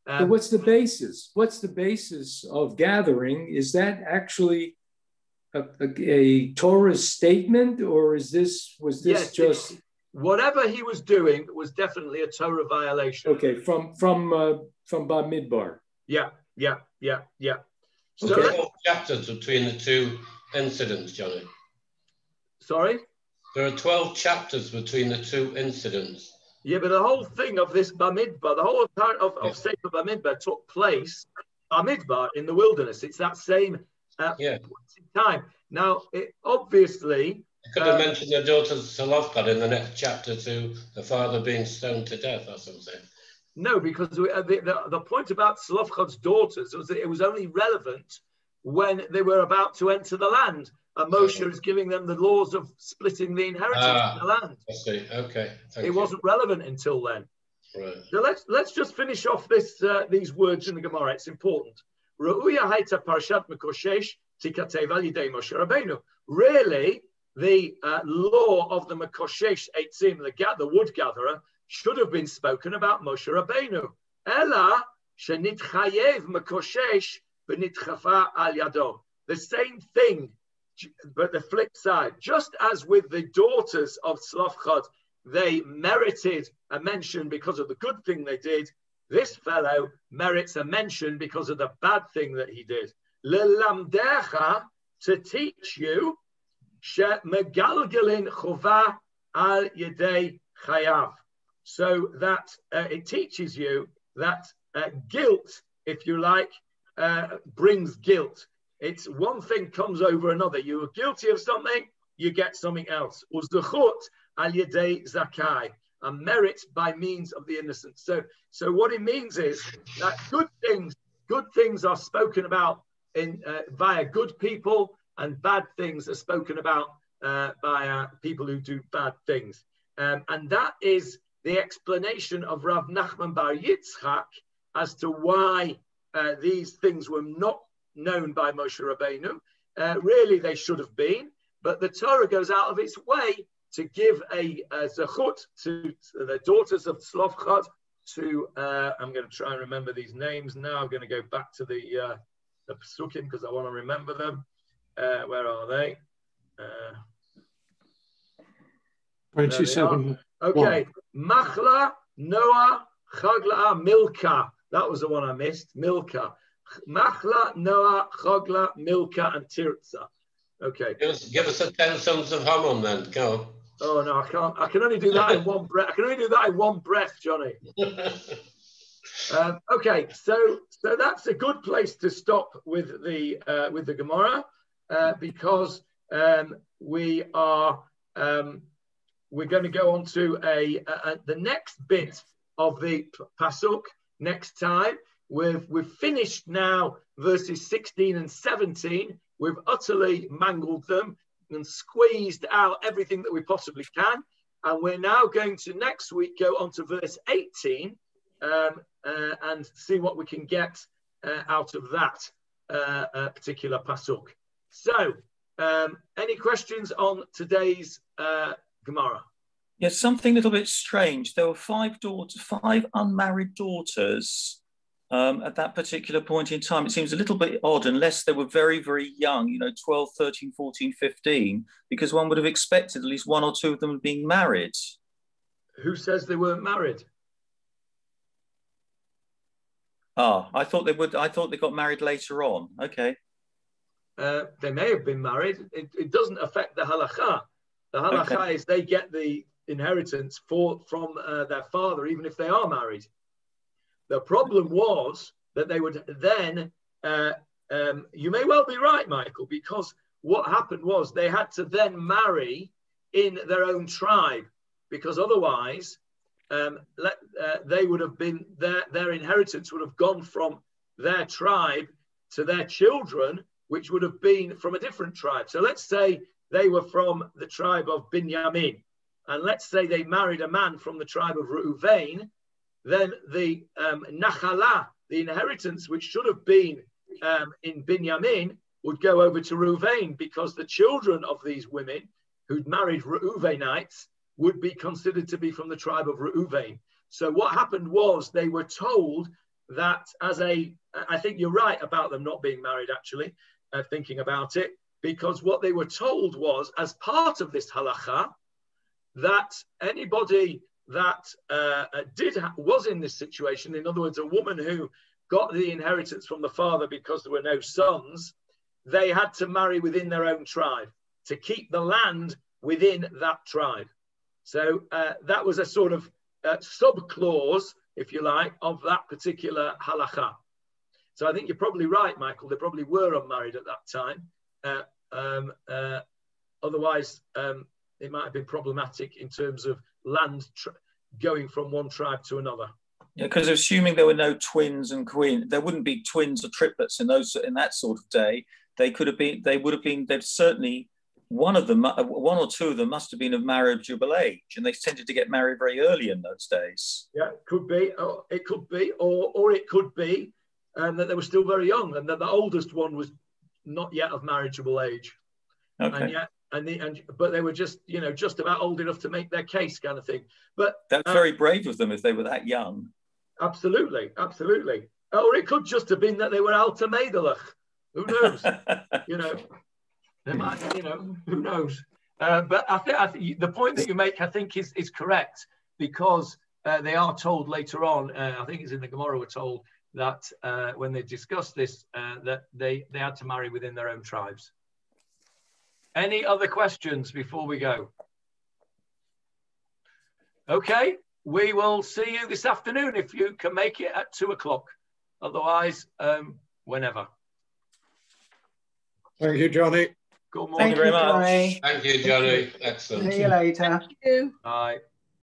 So what's the basis? What's the basis of gathering? Is that actually a Torah statement, or was this just whatever he was doing was definitely a Torah violation? Okay, from Bamidbar. Yeah. So there are 12 chapters between the two incidents, Johnny. Sorry? There are 12 chapters between the two incidents. Yeah, but the whole thing of this Bamidbar, the whole part of Sefer Bamidbar took place Bamidbar in the wilderness. It's that same point in time. Now, obviously... You could have mentioned the daughters of Zelophehad in the next chapter to the father being stoned to death or something. No, because the point about Zelophehad's daughters was that it was only relevant when they were about to enter the land. And Moshe is giving them the laws of splitting the inheritance in the land. I see. Okay. It wasn't relevant until then. Right. So let's just finish off these words in the Gemarah. It's important. Really, the law of the Makoshesh Eitzim, the wood gatherer, should have been spoken about Moshe Rabbeinu. Ella shenitchayev Makoshesh v'nitchafa al yado. The same thing, but the flip side. Just as with the daughters of Zelophehad, they merited a mention because of the good thing they did, this fellow merits a mention because of the bad thing that he did. Lelamdecha, to teach you, she megalgelin chova al yedei chayav. So that it teaches you that guilt, if you like, brings guilt. It's one thing comes over another. You are guilty of something, you get something else. Uzdechut al yedei zakai, a merit by means of the innocent. So what it means is that good things are spoken about via good people, and bad things are spoken about by people who do bad things. And that is the explanation of Rav Nachman Bar Yitzchak as to why these things were not known by Moshe Rabbeinu. Really, they should have been, but the Torah goes out of its way to give a zechut to the daughters of Zelophehad. I'm going to try and remember these names now. I'm going to go back to the Pesukim because I want to remember them. where are they? 27. Okay. Machla, Noah, Chagla, Milka. That was the one I missed. Milka. Machla, Noah, Chagla, Milka, and Tirzah. Okay. Give us the 10 sons of Hammon then. Go. Oh no, I can't. I can only do that in one breath. I can only do that in one breath, Johnny. Okay, so that's a good place to stop with the Gemarah, because we're going to go on to the next bit of the pasuk next time. We've finished now verses 16 and 17. We've utterly mangled them and squeezed out everything that we possibly can. And we're now going to next week go on to verse 18 and see what we can get out of that particular pasuk. So, any questions on today's Gemarah? Yes, something a little bit strange. There were 5 unmarried daughters at that particular point in time. It seems a little bit odd, unless they were very, very young, 12, 13, 14, 15, because one would have expected at least 1 or 2 of them being married. Who says they weren't married? I thought they would. I thought they got married later on. Okay. They may have been married. It doesn't affect the halakha. The halakha is they get the inheritance from their father, even if they are married. The problem was that they would then, you may well be right, Michael, because what happened was they had to then marry in their own tribe, because otherwise they would have been, their inheritance would have gone from their tribe to their children, which would have been from a different tribe. So let's say they were from the tribe of Binyamin, and let's say they married a man from the tribe of Reuven, then the Nachala, the inheritance, which should have been in Binyamin, would go over to Reuven, because the children of these women who'd married Reuvenites would be considered to be from the tribe of Reuven. So what happened was they were told that I think you're right about them not being married, actually, thinking about it, because what they were told was, as part of this halakha, that anybody that was in this situation, in other words, a woman who got the inheritance from the father because there were no sons, they had to marry within their own tribe to keep the land within that tribe. So that was a sort of sub-clause, if you like, of that particular halakha. So I think you're probably right, Michael. They probably were unmarried at that time. Otherwise, it might have been problematic in terms of land going from one tribe to another. Yeah, because assuming there were no twins and queen, there wouldn't be twins or triplets in that sort of day. They could have been. They would have been. They'd certainly one or two of them must have been of marriageable age, and they tended to get married very early in those days. Yeah, it could be. It could be, or it could be that they were still very young, and that the oldest one was not yet of marriageable age. Okay. But they were just about old enough to make their case, kind of thing. But that's very brave of them if they were that young. Absolutely. Or it could just have been that they were alta meidalach. Who knows? They might. Who knows? But I think the point that you make, I think, is correct, because they are told later on. I think it's in the Gemarah. We're told that when they discussed this, that they had to marry within their own tribes. Any other questions before we go? Okay, we will see you this afternoon if you can make it at 2:00. Otherwise, whenever. Thank you, Johnny. Good morning. Thank you very much. Thank you, Johnny. Excellent. See you later. Thank you. Bye.